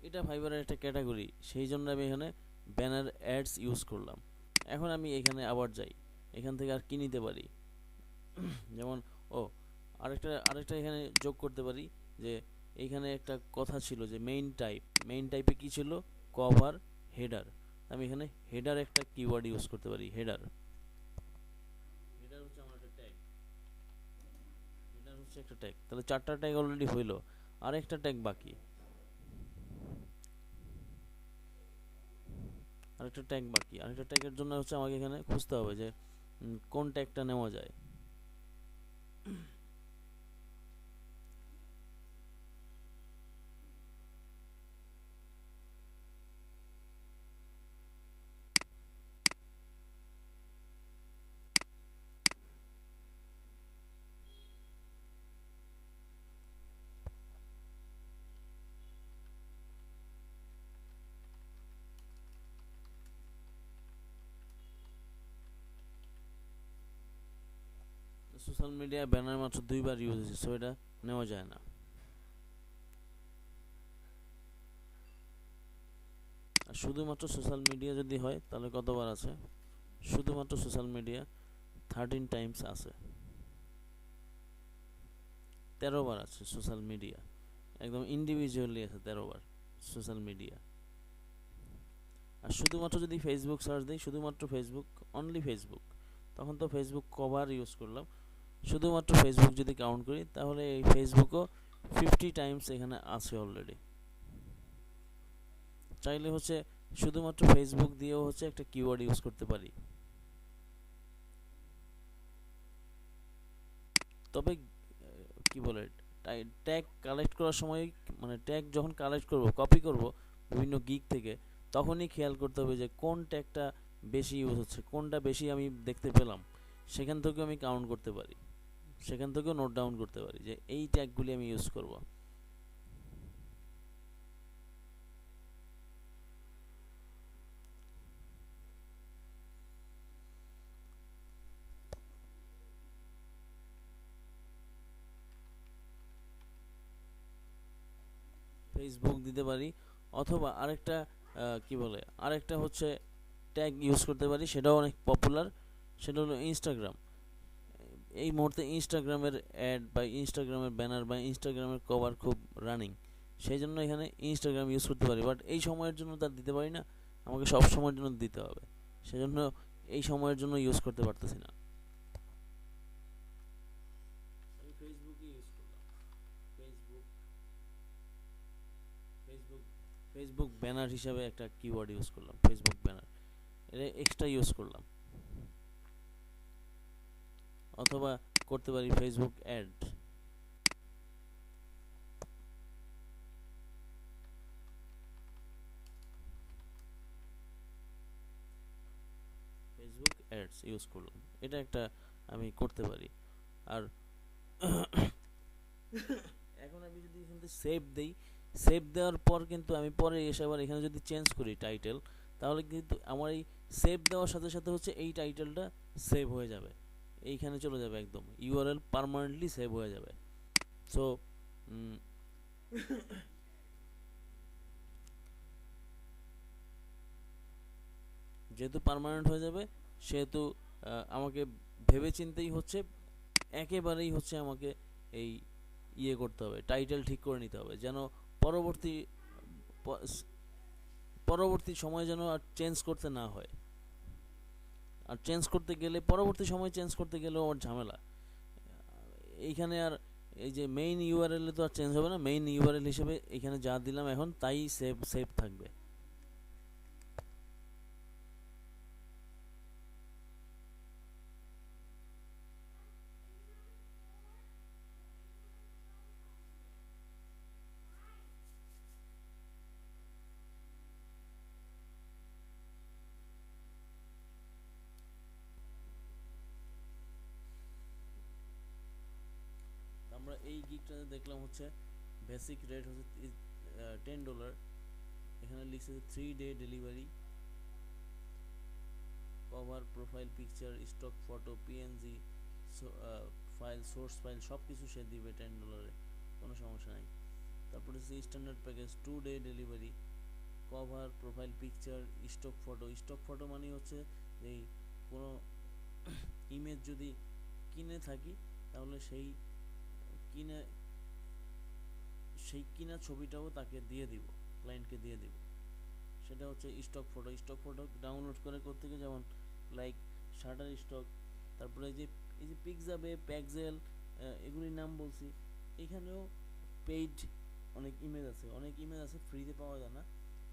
Speaker 1: এটা ফাইবারের একটা ক্যাটাগরি, সেই জন্য আমি এখানে ব্যানার অ্যাডস ইউজ করলাম। এখন আমি এখানে আবার যাই, এখান থেকে আর কি নিতে পারি, যেমন আরেকটা এখানে যোগ করতে পারি, যে এইখানে একটা কথা ছিল যে মেইন টাইপে কি ছিল, কভার, হেডার। আমি এখানে হেডার একটা কিওয়ার্ড ইউজ করতে পারি। হেডার হচ্ছে আমার একটা ট্যাগ, হেডার হচ্ছে একটা ট্যাগ। তাহলে 4টা ট্যাগ অলরেডি হইলো, আর একটা ট্যাগ বাকি, আরেকটা ট্যাগের জন্য হচ্ছে আমাকে এখানে খুঁজতে হবে যে কোন ট্যাগটা নেওয়া যায়। সোশ্যাল মিডিয়া ব্যানার মাত্র 2বার ইউজ হয়েছে, সো এটা নেওয়া যায় না। আর শুধুমাত্র সোশ্যাল মিডিয়া যদি হয় তাহলে কতবার আছে, শুধুমাত্র সোশ্যাল মিডিয়া 13 টাইমস আছে, 13বার আছে সোশ্যাল মিডিয়া, একদম ইন্ডিভিজুয়ালি আছে 13বার সোশ্যাল মিডিয়া। আর শুধুমাত্র যদি ফেসবুক সার্চ দিই, শুধুমাত্র ফেসবুক, অনলি ফেসবুক, তখন তো ফেসবুক কভার ইউজ করলাম। শুধুমাত্র ফেসবুক যদি কাউন্ট করি তাহলে এই ফেসবুকও 50 টাইমস এখানে আছে অলরেডি। চাইলে হচ্ছে শুধুমাত্র ফেসবুক দিয়েও হচ্ছে একটা কিওয়ার্ড ইউজ করতে পারি। তবে কি বলে, ট্যাগ কালেক্ট করার সময়, মানে ট্যাগ যখন কালেক্ট করব, কপি করব বিভিন্ন গিগ থেকে, তখনই খেয়াল করতে হবে যে কোন ট্যাগটা বেশি ইউজ হচ্ছে, কোনটা বেশি আমি দেখতে পেলাম, সেখান থেকেও আমি কাউন্ট করতে পারি, সেখান থেকেও নোট ডাউন করতে পারি যে এই ট্যাগগুলি আমি ইউজ করব। ফেসবুক দিতে পারি, অথবা আরেকটা কি বলে, আরেকটা হচ্ছে ট্যাগ ইউজ করতে পারি, সেটাও অনেক পপুলার, সেটা হলো ইনস্টাগ্রাম। এই মুহূর্তে ইনস্টাগ্রামের অ্যাড বা ইনস্টাগ্রামের ব্যানার বা ইনস্টাগ্রামের কভার খুব রানিং, সেই জন্য এখানে ইনস্টাগ্রাম ইউজ করতে পারি। বাট এই সময়ের জন্য তার দিতে পারি না, আমাকে সব সময়ের জন্য দিতে হবে, সেজন্য এই সময়ের জন্য ইউজ করতে পারতেছি না। আমি ফেসবুকই ইউজ করলাম, ফেসবুক ফেসবুক ফেসবুক ব্যানার হিসাবে একটা কিওয়ার্ড ইউজ করলাম, ফেসবুক ব্যানার, এটা এক্সট্রা ইউজ করলাম। অথবা করতে পারি Facebook ad, Facebook ads use করলাম, এটা একটা আমি করতে পারি। আর এখন আমি যদি এখান থেকে সেভ দেই, সেভ দেওয়ার পর কিন্তু আমি পরে এসে আবার এখানে যদি চেঞ্জ করি টাইটেল, তাহলে কিন্তু আমার এই সেভ দেওয়ার সাথে সাথে হচ্ছে এই টাইটেলটা সেভ হয়ে যাবে, এইখানে চলে যাবে, একদম ইউআরএল পার্মানেন্টলি সেভ হয়ে যাবে। সো উম, যেহেতু পার্মানেন্ট হয়ে যাবে সেহেতু আমাকে ভেবে চিন্তেই হচ্ছে, একেবারেই হচ্ছে আমাকে এই করতে হবে, টাইটেল ঠিক করে নিতে হবে, যেন পরবর্তী পরবর্তী সময় যেন আর চেঞ্জ করতে না হয়। আর চেঞ্জ করতে গেলে, পরবর্তী সময় চেঞ্জ করতে গেলেও ওর ঝামেলা এইখানে। আর এই যে মেইন ইউআরএল এ তো আর চেঞ্জ হবে না, মেইন ইউআরএল হিসেবে এখানে যা দিলাম এখন তাই সেভ সেভ থাকবে। আমরা এই গিগটাতে দেখলাম হচ্ছে বেসিক রেট হচ্ছে $10। এখানে লিখছে 3 day delivery, cover, profile picture, stock photo, PNG file, source file সব কিছু সে দিবে $10, কোনো সমস্যা নাই। তারপরে হচ্ছে standard package 2 day delivery, cover, profile picture, stock photo. Stock photo মানে হচ্ছে এই কোনো ইমেজ যদি কিনে থাকি তাহলে কিনে সেই কিনা ছবিটাও তাকে দিয়ে দিব, ক্লায়েন্টকে দিয়ে দিব। সেটা হচ্ছে stock photo. Stock photo download করে করতে গিয়ে যেমন লাইক শাটার স্টক, তারপরে এই যে পিকজাবে, প্যাক্সেল, এগুলির নাম বলছি। এখানেও পেইড অনেক ইমেজ আছে, অনেক ইমেজ আছে ফ্রিতে পাওয়া যায় না,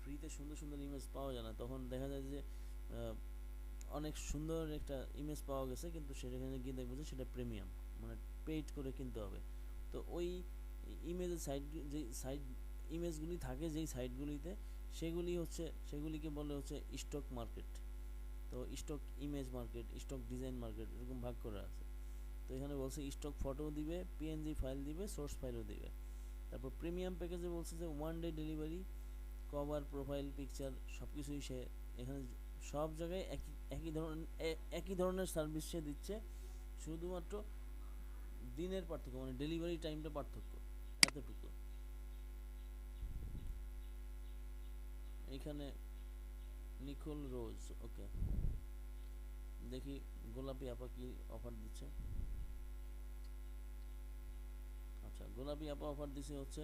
Speaker 1: ফ্রিতে সুন্দর সুন্দর ইমেজ পাওয়া যায় না। তখন দেখা যায় যে অনেক সুন্দর একটা ইমেজ পাওয়া গেছে কিন্তু সেখানে গিয়ে দেখবো যে সেটা প্রিমিয়াম, মানে পেইড করে কিনতে হবে। তো ওই ইমেজের সাইট ইমেজগুলি থাকে যেই সাইটগুলিতে, সেগুলিকে বলে হচ্ছে স্টক মার্কেট। তো stock image market, stock design market, এরকম ভাগ করা আছে। তো এখানে বলছে স্টক ফটো দিবে, পিএনজি ফাইল দিবে, সোর্স ফাইলও দিবে। তারপর প্রিমিয়াম প্যাকেজে বলছে যে 1 day delivery, cover, profile picture সব কিছুই সে এখানে সব জায়গায় একই ধরনের সার্ভিস সে দিচ্ছে, শুধুমাত্র দিনের পার্থক্য, মানে ডেলিভারি টাইমটা পার্থক্য, এতটুকু। এখানে নিকোল রোজ, ওকে, দেখি গোলাপি আপা কি অফার দিচ্ছে। আচ্ছা, গোলাপি আপা অফার দিচ্ছে হচ্ছে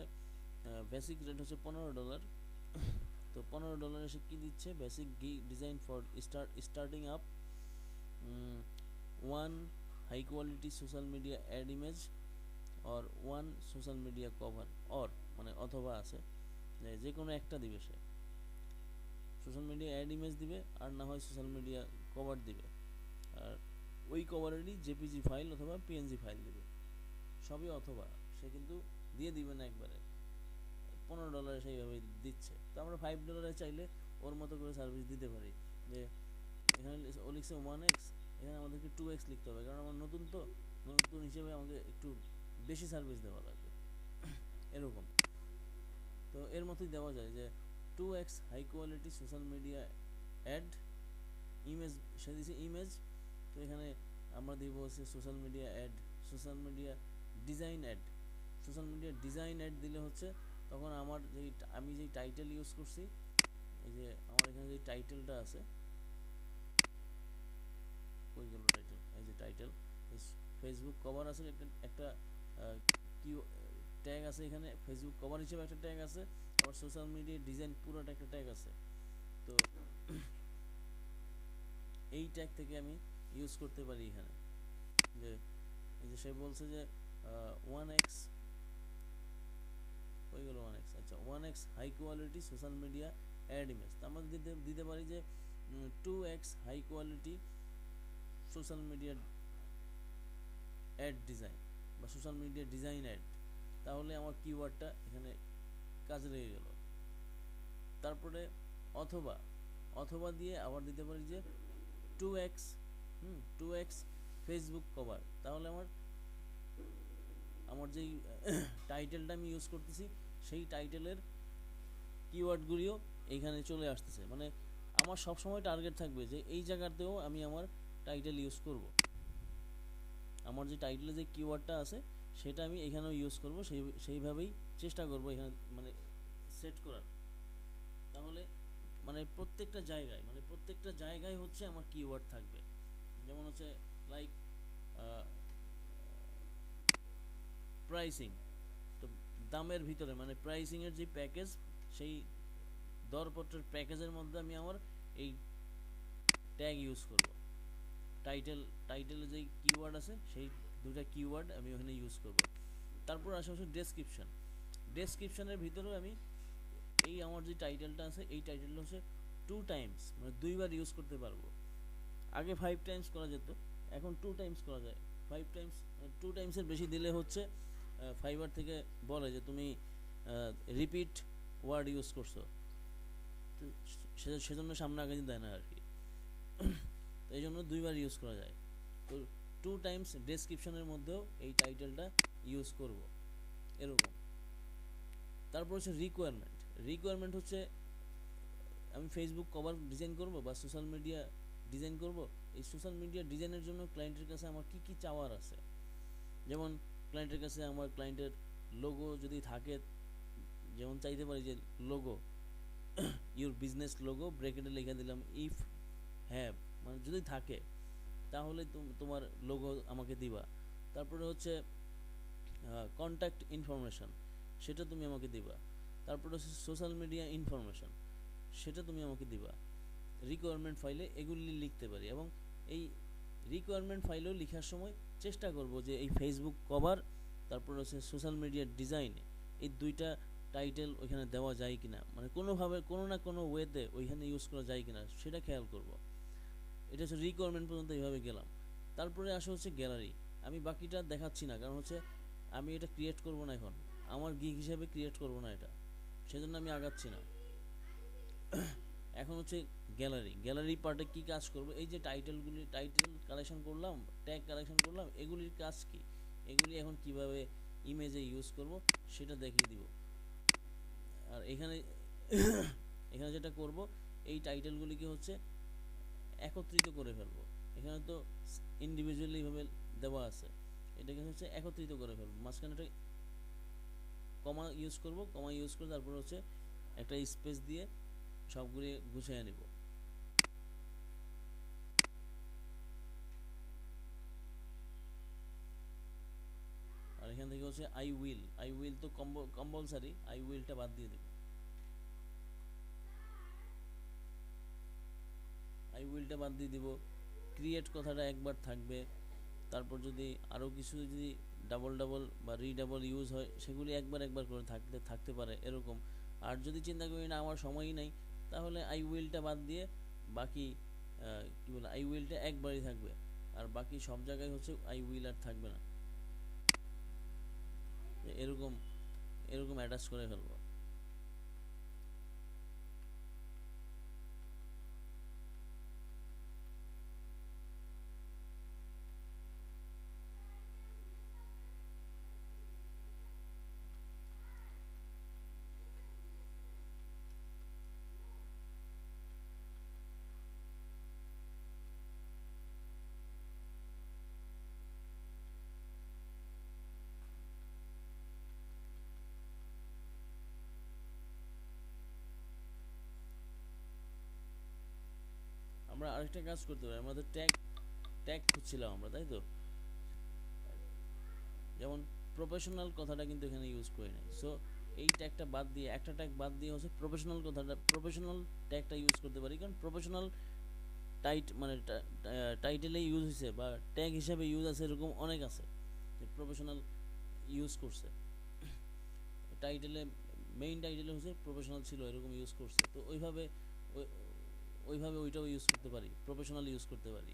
Speaker 1: বেসিক রেট হচ্ছে $15। তো $15 সে কী দিচ্ছে, basic design for starting up, one high quality social media ad image or one social media cover, or মানে অথবা আছে, যে কোনো একটা দিবে সে, সোশ্যাল মিডিয়া অ্যাড ইমেজ দিবে আর না হয় সোশ্যাল মিডিয়া কভার দিবে। আর ওই কভারেরই জেপিজি ফাইল অথবা পিএনজি ফাইল দিবে, সবই অথবা, সে কিন্তু দিয়ে দিবে না একবারে। $15 সেইভাবে দিচ্ছে। তো আমরা $5 চাইলে ওর মতো করে সার্ভিস দিতে পারি, যে এখানে ও লিখছে 1x, এখানে আমাদেরকে 2x লিখতে হবে, কারণ আমার নতুন, তো নতুন হিসেবে আমাকে একটু বেশি সার্ভিস দেওয়া লাগবে এরকম। তো এর মতোই দেওয়া যায় যে 2x high quality social media ad image, সে দিচ্ছে ইমেজ। তো এখানে আমরা দিব হচ্ছে social media ad, social media design ad. Social media design ad দিলে হচ্ছে তখন আমি যেই টাইটেল ইউজ করছি, এই যে আমার এখানে যে টাইটেলটা আছে, কই গেল টাইটেল, এই যে টাইটেল, ফেসবুক কভার আছে একটা কি ট্যাগ আছে এখানে, ফেসবুক কভার হিসেবে একটা ট্যাগ আছে, আবার সোশ্যাল মিডিয়া ডিজাইন পুরোটা একটা ট্যাগ আছে। তো এই ট্যাগ থেকে আমি ইউজ করতে পারি এখানে, যে এই যে সে বলছে যে 1x, হয়ে গেল 1x। আচ্ছা, 1x high quality social media ad image, তো আমরা দিতে পারি যে 2x high quality social media ad design বা সোশ্যাল মিডিয়া ডিজাইন অ্যাড, তাহলে আমার কিওয়ার্ডটা এখানে কাজে লেগে গেল। তারপরে অথবা অথবা দিয়ে আবার দিতে পারি যে 2x 2x ফেসবুক কভার, তাহলে আমার যেই টাইটেলটা আমি ইউজ করতেছি সেই টাইটেলের কিওয়ার্ডগুলিও এইখানে চলে আসতেছে। মানে আমার সবসময় টার্গেট থাকবে যে এই জায়গাতেও আমি আমার টাইটেল ইউজ করব, আমার যে টাইটেলে যে কিওয়ার্ডটা আছে সেটা আমি এখানেও ইউজ করব, সেইভাবেই চেষ্টা করব এখানে মানে সেট করার। তাহলে মানে প্রত্যেকটা জায়গায় হচ্ছে আমার কিওয়ার্ড থাকবে। যেমন হচ্ছে লাইক প্রাইসিং, তো দামের ভিতরে মানে প্রাইসিংয়ের যে প্যাকেজ, সেই দরপত্রের প্যাকেজের মধ্যে আমি আমার এই ট্যাগ ইউজ করব। টাইটেলে যেই কিওয়ার্ড আছে সেই দুটা কিওয়ার্ড আমি ওখানে ইউজ করব। তারপর আসে হচ্ছে ডেসক্রিপশনের ভিতরেও আমি এই আমার যে টাইটেলটা আছে এই টাইটেলটা হচ্ছে 2 টাইমস মানে 2বার ইউজ করতে পারবো। আগে 5 টাইমস করা যেত, এখন 2 টাইমস করা যায়। 5 টাইমস, 2 টাইমসের বেশি দিলে হচ্ছে ফাইবার থেকে বলে যে তুমি রিপিট ওয়ার্ড ইউজ করছো, তো সেজন্য সামনে আগে দেয় না আর কি। তো এই জন্য 2বার ইউজ করা যায়। তো 2 টাইমস ডেসক্রিপশনের মধ্যেও এই টাইটেলটা ইউজ করব এরকম। তারপর হচ্ছে রিকোয়ারমেন্ট হচ্ছে আমি ফেসবুক কভার ডিজাইন করব বা সোশ্যাল মিডিয়া ডিজাইন করব। এই সোশ্যাল মিডিয়া ডিজাইনের জন্য ক্লায়েন্টের কাছে আমার কি কি চাওয়ার আছে, যেমন ক্লায়েন্টের কাছে আমার ক্লায়েন্টের লোগো যদি থাকে, যেমন চাইতে পারি যে লোগো ইউর বিজনেস লোগো ব্র্যাকেটে লিখে দিলাম ইফ হ্যাভ, মানে যদি থাকে তাহলে তোমার লোগো আমাকে দিবা। তারপরে হচ্ছে কন্ট্যাক্ট ইনফরমেশন, সেটা তুমি আমাকে দিবা। তারপরে হচ্ছে সোশ্যাল মিডিয়া ইনফরমেশন, সেটা তুমি আমাকে দিবা। রিকোয়ারমেন্ট ফাইলে এগুলি লিখতে পারি, এবং এই রিকোয়ারমেন্ট ফাইলেও লেখার সময় চেষ্টা করব যে এই ফেসবুক কভার তারপর হচ্ছে সোশ্যাল মিডিয়ার ডিজাইন, এই 2টা টাইটেল ওইখানে দেওয়া যায় কিনা, মানে কোনোভাবে কোনো না কোনো ওয়েতে ওইখানে ইউজ করা যায় কিনা সেটা খেয়াল করব। এটা হচ্ছে রিকোয়ারমেন্ট পর্যন্ত এইভাবে গেলাম। তারপরে আসা হচ্ছে গ্যালারি। আমি বাকিটা দেখাচ্ছি না, কারণ হচ্ছে আমি এটা ক্রিয়েট করব না, এখন আমার গিগ হিসাবে ক্রিয়েট করব না এটা, সেজন্য আমি আগাচ্ছি না। এখন হচ্ছে গ্যালারি পার্টে কি কাজ করব, এই যে টাইটেল কালেকশন করলাম, ট্যাগ কালেকশন করলাম, এগুলির কাজ কি, এগুলি এখন কিভাবে ইমেজে ইউজ করব সেটা দেখিয়ে দিব। আর এখানে এখানে যেটা করব, এই টাইটেলগুলিকে হচ্ছে একত্রিত করে ফেলবো। এখানে তো ইন্ডিভিজুয়ালি এইভাবে দেওয়া আছে, এটাকে হচ্ছে একত্রিত করে ফেলবো। মাঝখানে একটা কমা ইউজ করে তারপর হচ্ছে একটা স্পেস দিয়ে সবগুলি গুছিয়ে নিব। আর এখান থেকে হচ্ছে আই উইল তো কম্পালসারি, আই উইলটা বাদ দিয়ে দেব। আই উইলটা বাদ দিয়ে দিব। ক্রিয়েট কথাটা একবার থাকবে। তারপর যদি আরও কিছু যদি ডাবল বা রিডাবল ইউজ হয় সেগুলি একবার করে থাকতে পারে এরকম। আর যদি চিন্তা করি না আমার সময়ই নেই, তাহলে আই উইলটা বাদ দিয়ে বাকি কী বলে আই উইলটা একবারই থাকবে, আর বাকি সব জায়গায় হচ্ছে আই উইল আর থাকবে না। এরকম এরকম অ্যাটাচ করে ফেলবো। আমরা আরেকটা কাজ করতে পারি, আমাদের ট্যাগ খুঁজছিলাম আমরা, তাই তো? যেমন প্রফেশনাল কথাটা কিন্তু এখানে ইউজ করি নাই, সো এই ট্যাগটা বাদ দিয়ে একটা ট্যাগ বাদ দিয়ে হচ্ছে প্রফেশনাল ট্যাগটা ইউজ করতে পারি। কারণ প্রফেশনাল মানে টাইটেলে ইউজ হয়েছে বা ট্যাগ হিসাবে ইউজ আছে, এরকম অনেক আছে যে প্রফেশনাল ইউজ করছে টাইটেলে, মেইন টাইটেলে হচ্ছে প্রফেশনাল ছিল এরকম ইউজ করছে। তো ওইভাবে ওইটাও ইউজ করতে পারি, প্রফেশনাল ইউজ করতে পারি।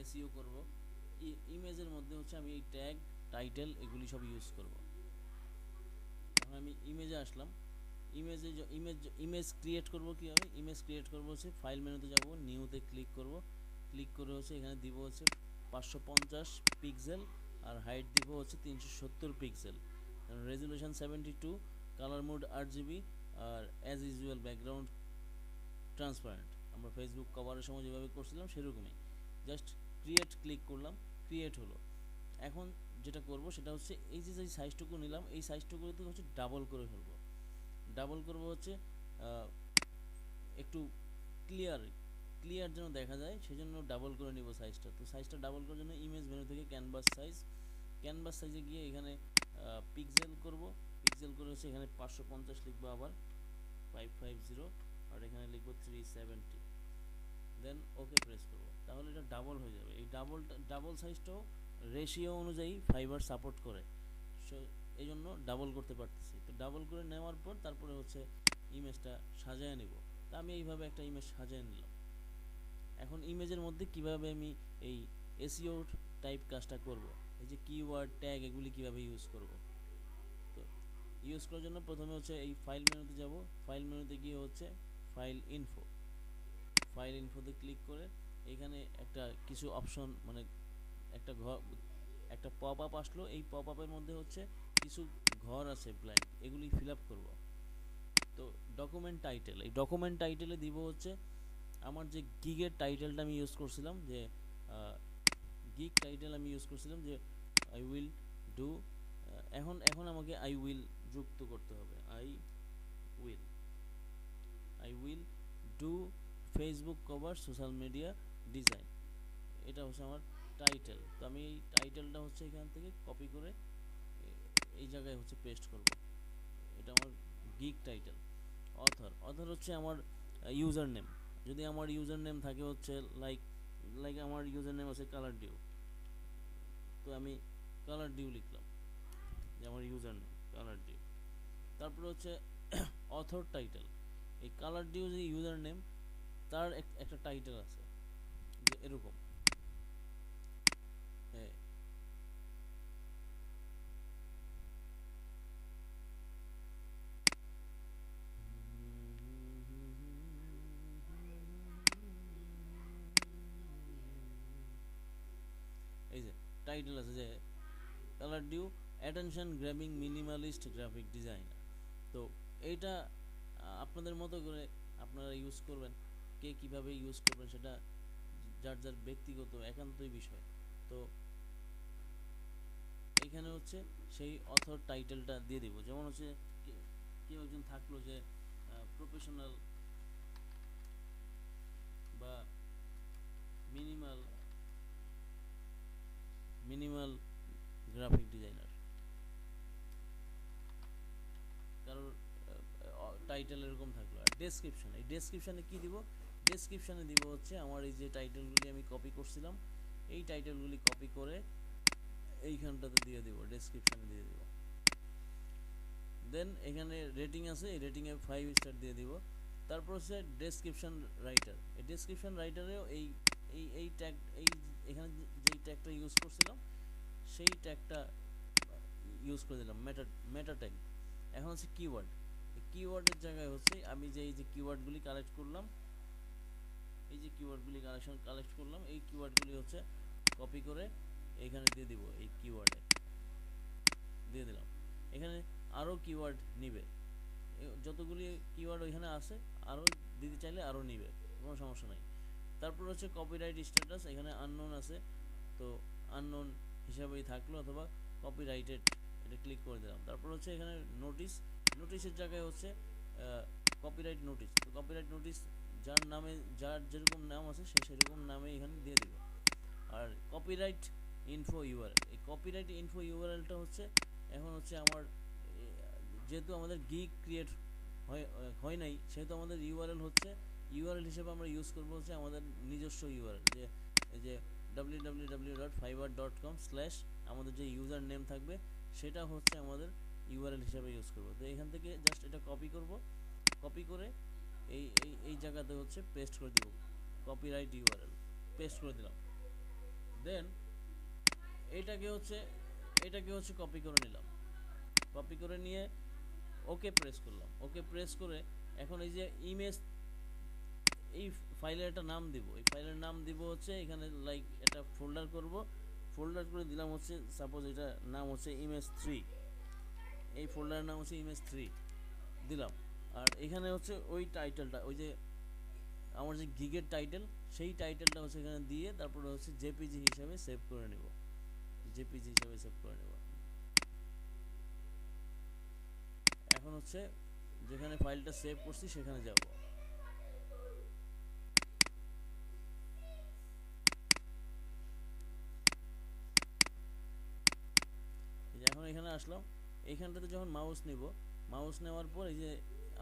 Speaker 1: এসইও করব। ইমেজের মধ্যে হচ্ছে আমি এই ট্যাগ, টাইটেল এগুলি সব ইউজ করব। এখন আমি ইমেজে আসলাম। ইমেজ ক্রিয়েট করব কীভাবে? ইমেজ ক্রিয়েট করব হচ্ছে ফাইল মেনুতে যাব, নিউতে ক্লিক করব। ক্লিক করে হচ্ছে এখানে দিব হচ্ছে 550 পিক্সেল, আর হাইট দিব হচ্ছে 370 pixel, resolution 72, colour mode RGB, আর অ্যাজ ইউজুয়াল ব্যাকগ্রাউন্ড ট্রান্সপারেন্ট। আমরা ফেসবুক কভারের সময় যেভাবে করছিলাম সেরকমই। জাস্ট ক্রিয়েট ক্লিক করলাম, ক্রিয়েট হলো। এখন যেটা করব সেটা হচ্ছে এই যে সাইজটুকু নিলাম, এই সাইজটুকুতে হচ্ছে ডাবল করে ফেলবো। ডাবল করব হচ্ছে একটু ক্লিয়ার ক্লিয়ার যেন দেখা যায়, সেজন্য ডাবল করে নিব সাইজটা। তো সাইজটা ডাবল করার জন্য ইমেজ মেনু থেকে ক্যানভাস সাইজে গিয়ে এখানে পিক্সেল করব। পিক্সেল করে হচ্ছে এখানে 550 লিখবো, আবার 550, আর এখানে লিখবো 370। দেন ওকে প্রেস করব, তাহলে এটা ডাবল হয়ে যাবে। এই ডাবল সাইজটাও রেশিও অনুযায়ী ফাইবার সাপোর্ট করে, সো এই জন্য ডাবল করতে পারতেছি। তো ডাবল করে নেওয়ার পর তারপরে হচ্ছে ইমেজটা সাজায় নেব। তা আমি এইভাবে একটা ইমেজ সাজিয়ে নিলাম। এখন ইমেজের মধ্যে কিভাবে আমি এই এসইও টাইপ কাজটা করব, এই যে কিওয়ার্ড ট্যাগ এগুলি কিভাবে ইউজ করব। তো ইউজ করার জন্য প্রথমে হচ্ছে এই ফাইল মেনুতে যাব। ফাইল মেনুতে গিয়ে হচ্ছে ফাইল ইনফোতে ক্লিক করে এখানে একটা কিছু অপশন, মানে একটা পপ আপ আসলো। এই পপ আপের মধ্যে হচ্ছে কিছু ঘর আছে ব্ল্যাঙ্ক, এগুলি ফিল আপ করবো। তো ডকুমেন্ট টাইটেল, এই ডকুমেন্ট টাইটেলে দিব হচ্ছে আমার যে গিগের টাইটেলটা আমি ইউজ করছিলাম, যে গিগ টাইটেল আমি ইউজ করছিলাম, যে আই উইল ডু। এখন আমাকে আই উইল যুক্ত করতে হবে। I will do Facebook cover social media design, এটা হচ্ছে আমার টাইটেল। তো আমি এই টাইটেলটা হচ্ছে এখান থেকে কপি করে এই জায়গায় হচ্ছে পেস্ট করব। এটা আমার গিগ টাইটেল। অথর হচ্ছে আমার ইউজার নেম। যদি আমার ইউজার নেম থাকে হচ্ছে লাইক আমার ইউজার নেম আছে কালার ডিউ, তো আমি কালার ডিউ লিখলাম, যে আমার ইউজার নেম কালার ডিউ। তারপরে হচ্ছে অথর টাইটেল। এই কালার ডিউ যে ইউজার নেম, তার একটা টাইটেল আছে, যে এরকম এই যে টাইটেল আছে, যে colour dew attention grabbing minimalist graphic designer. তো এইটা আপনাদের মতো করে আপনারা ইউজ করবেন। কে কীভাবে ইউজ করবেন সেটা যার যার ব্যক্তিগত একান্তই বিষয়। তো এইখানে হচ্ছে সেই অথর টাইটেলটা দিয়ে দিব। যেমন হচ্ছে কেউ একজন থাকলো যে প্রফেশনাল বা মিনিমাল গ্রাফিক ডিজাইনার, কারোর টাইটেল এরকম থাকলো। আর ডেসক্রিপশন, এই ডেসক্রিপশানে কী দিব? ডেসক্রিপশানে দিব হচ্ছে আমার এই যে টাইটেলগুলি আমি কপি করছিলাম, এই টাইটেলগুলি কপি করে এইখানটাতে দিয়ে দিব, ডেসক্রিপশানে দিয়ে দিব। দেন এখানে রেটিং আছে, এই রেটিংয়ে 5 স্টার দিয়ে দিব। তারপর হচ্ছে ডেসক্রিপশন রাইটার। এই ডেসক্রিপশন রাইটারেও এই এই এই ট্যাগ, এখানে যেই ট্যাগটা ইউজ করছিলাম সেই ট্যাগটা ইউজ করে দিলাম, মেটা ট্যাগ। এখন হচ্ছে কিওয়ার্ড। এই কিওয়ার্ডের জায়গায় হচ্ছে আমি যে এই যে কিওয়ার্ডগুলি কালেক্ট করলাম, এই কিওয়ার্ডগুলি হচ্ছে কপি করে এখানে দিয়ে দিব, এই কিওয়ার্ডে দিয়ে দিলাম। এখানে আরও কিওয়ার্ড নিবে, যতগুলি কিওয়ার্ড ওইখানে আছে আরও দিতে চাইলে আরও নিবে, কোনো সমস্যা নাই। তারপর হচ্ছে কপিরাইট স্ট্যাটাস, এখানে আননোন আছে, তো আননোন হিসাবেই থাকলো, অথবা কপিরাইটেড, এটা ক্লিক করে দিলাম। তারপর হচ্ছে এখানে নোটিশের জায়গায় হচ্ছে কপিরাইট নোটিশ। তো কপিরাইট নোটিশ যার যেরকম নাম আছে সে সেরকম নামে এখানে দিয়ে দিব। আর কপিরাইট ইনফো ইউআরএল, এই কপিরাইট ইনফো ইউআরএলটা হচ্ছে এখন হচ্ছে আমার, যেহেতু আমাদের গিগ ক্রিয়েট হয় নাই, সেহেতু আমাদের ইউআরএল হিসেবে আমরা ইউজ করবো হচ্ছে আমাদের নিজস্ব ইউআরএল, যে www.fiverr.com/ আমাদের যে ইউজার নেম থাকবে সেটা হচ্ছে আমাদের ইউআরএল হিসেবে ইউজ করবো। তো এখান থেকে জাস্ট এটা কপি করে এই এই এই জায়গাতে হচ্ছে পেস্ট করে দিব, কপিরাইট ইউআরএল পেস্ট করে দিলাম। দেন এটাকে হচ্ছে কপি করে নিলাম, কপি করে নিয়ে ওকে প্রেস করলাম, ওকে প্রেস করে এখন এই যে ইমেজ, এই ফাইলের একটা নাম দিব, এই ফাইলের নাম দিব হচ্ছে এখানে লাইক একটা ফোল্ডার করব, ফোল্ডার করে দিলাম হচ্ছে সাপোজ এটা নাম হচ্ছে ইমেজ 3, এই ফোল্ডারের নাম হচ্ছে ইমেজ 3 দিলাম। আর এখানে হচ্ছে ওই টাইটেলটা, ওই যে আমার যে গিগের টাইটেল, সেই টাইটেলটা হচ্ছে এখানে দিয়ে তারপরে হচ্ছে জেপিজি হিসাবে সেভ করে নেব, জেপিজি হিসাবে সেভ করে নেব। এখন হচ্ছে যেখানে ফাইলটা সেভ করছি সেখানে যাব, এখন এখানে আসলাম, এইখানটাতে যখন মাউস নিব, মাউস নেওয়ার পর এই যে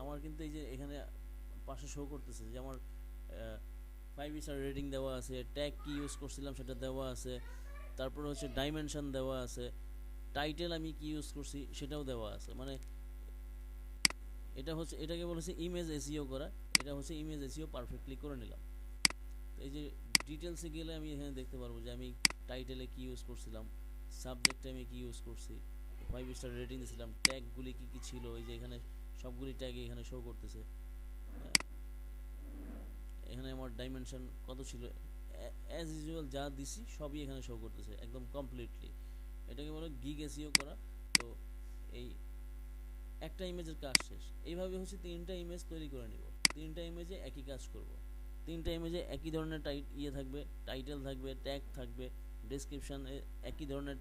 Speaker 1: আমার কিন্তু এই যে এখানে পাশে শো করতেছে যে আমার 5 স্টার রেটিং দেওয়া আছে, ট্যাগ কি ইউজ করছিলাম সেটা দেওয়া আছে, তারপর হচ্ছে ডাইমেনশন দেওয়া আছে, টাইটেল আমি কি ইউজ করছি সেটাও দেওয়া আছে। মানে এটা হচ্ছে, এটাকে বলেছে ইমেজ এসইও করা, এটা হচ্ছে ইমেজ এসইও পারফেক্টলি করে নিলাম। এই যে ডিটেলসে গেলে আমি এখানে দেখতে পারবো যে আমি টাইটেলে কি ইউজ করছিলাম, সাবজেক্টে আমি কি ইউজ করছি, 5 স্টার রেটিং দিয়েছিলাম, ট্যাগগুলি কি কি ছিল, এই যে এখানে সবগুলি ট্যাগ এখানে শো করতেছে। এখানে আমার ডাইমেনশন কত ছিল, অ্যাজ ইউজুয়াল যা দিছি সবই এখানে শো করতেছে একদম কমপ্লিটলি। এটাকে বলে গিগ এসইও করা। তো এই একটা ইমেজের কাজ শেষ। এইভাবে হচ্ছে 3টা ইমেজ তৈরি করে নিব, 3টা ইমেজে একই কাজ করব, 3টা ইমেজে একই ধরনের থাকবে, টাইটেল থাকবে, ট্যাগ থাকবে, ডেসক্রিপশানে একই ধরনের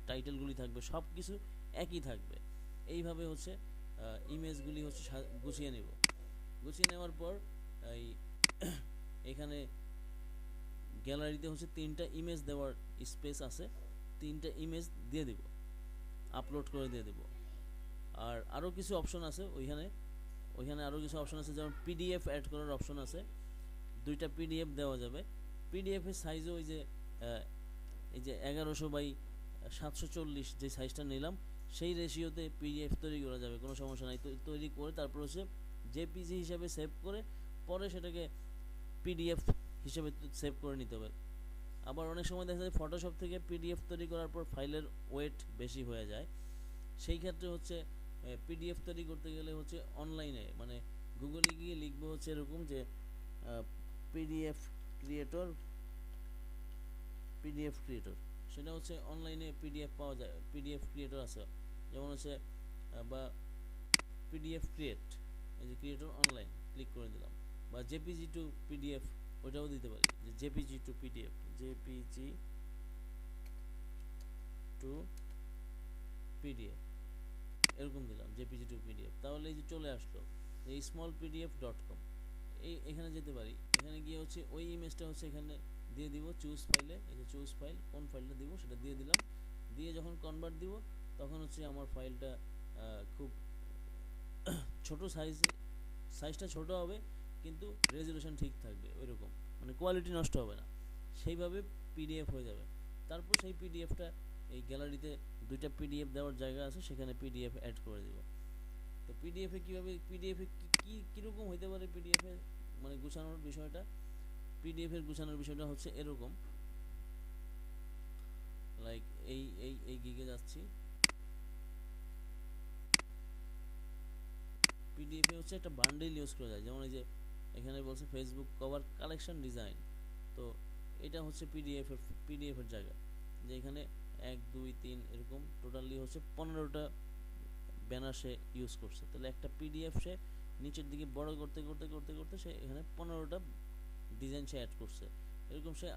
Speaker 1: টাইটেলগুলি থাকবে, সব কিছু একই থাকবে। এইভাবে হচ্ছে ইমেজগুলি হচ্ছে গুছিয়ে নেব। গুছিয়ে নেওয়ার পর এই এখানে গ্যালারিতে হচ্ছে 3টা ইমেজ দেওয়ার স্পেস আছে, 3টা ইমেজ দিয়ে দেব, আপলোড করে দিয়ে দেব। আর আরও কিছু অপশন আছে ওইখানে আরও কিছু অপশন আছে, যেমন পিডিএফ অ্যাড করার অপশন আছে, 2টা পিডিএফ দেওয়া যাবে। পিডিএফের সাইজও এই যে 1100x740 যে সাইজটা নিলাম সেই রেশিওতে পিডিএফ তৈরি করা যাবে, কোনো সমস্যা নাই। তৈরি করে তারপর হচ্ছে জেপিজি হিসাবে সেভ করে পরে সেটাকে পিডিএফ হিসেবে সেভ করে নিতে হবে। আবার অনেক সময় দেখা যায় ফটোশপ থেকে পিডিএফ তৈরি করার পর ফাইলের ওয়েট বেশি হয়ে যায়, সেই ক্ষেত্রে হচ্ছে পিডিএফ তৈরি করতে গেলে হচ্ছে অনলাইনে মানে গুগলে গিয়ে লিখবো হচ্ছে এরকম যে পিডিএফ ক্রিয়েটর, সেটা হচ্ছে অনলাইনে পিডিএফ পাওয়া যায়, পিডিএফ ক্রিয়েটর আছে, যেমন হচ্ছে বা পিডিএফ ক্রিয়েট, এই যে ক্রিয়েটর অনলাইন ক্লিক করে দিলাম, বা জেপিজি টু পিডিএফ ওইটাও দিতে পারি, যে JPG two PDF, JPG two PDF এরকম দিলাম, জেপিজি টু পিডিএফ, তাহলে এই যে চলে আসলো এই smallpdf.com, এখানে যেতে পারি। এখানে গিয়ে হচ্ছে ওই ইমেজটা হচ্ছে এখানে দিয়ে দিব চুজ ফাইলে, এই যে চুজ ফাইল, কোন ফাইলটা দিব সেটা দিয়ে দিলাম, দিয়ে যখন কনভার্ট দিব তখন হচ্ছে আমার ফাইলটা খুব ছোট সাইজটা ছোট হবে কিন্তু রেজলিউশন ঠিক থাকবে, ওইরকম মানে কোয়ালিটি নষ্ট হবে না, সেইভাবে পিডিএফ হয়ে যাবে। তারপর সেই পিডিএফটা এই গ্যালারিতে 2টা পিডিএফ দেওয়ার জায়গা আছে, সেখানে পিডিএফ অ্যাড করে দিব। তো পিডিএফে কীভাবে, পিডিএফে কীরকম হইতে পারে পিডিএফে মানে গুছানোর বিষয়টা, পিডিএফের গুছানোর বিষয়টা হচ্ছে এরকম, লাইক এই গিগে যাচ্ছি, পিডিএফে হচ্ছে একটা বান্ডেল ইউজ করা যায়, যেমন এই যে এখানে বলছে ফেসবুক কভার কালেকশন ডিজাইন, তো এটা হচ্ছে পিডিএফের জায়গা, যে এখানে 1 2 3 এরকম টোটালি হচ্ছে 15টা ব্যানার সে ইউজ করছে। তাহলে একটা পিডিএফ সে নিচের দিকে বড় করতে করতে করতে করতে সে এখানে 15টা ডিজাইন সে অ্যাড করছে। এরকম সে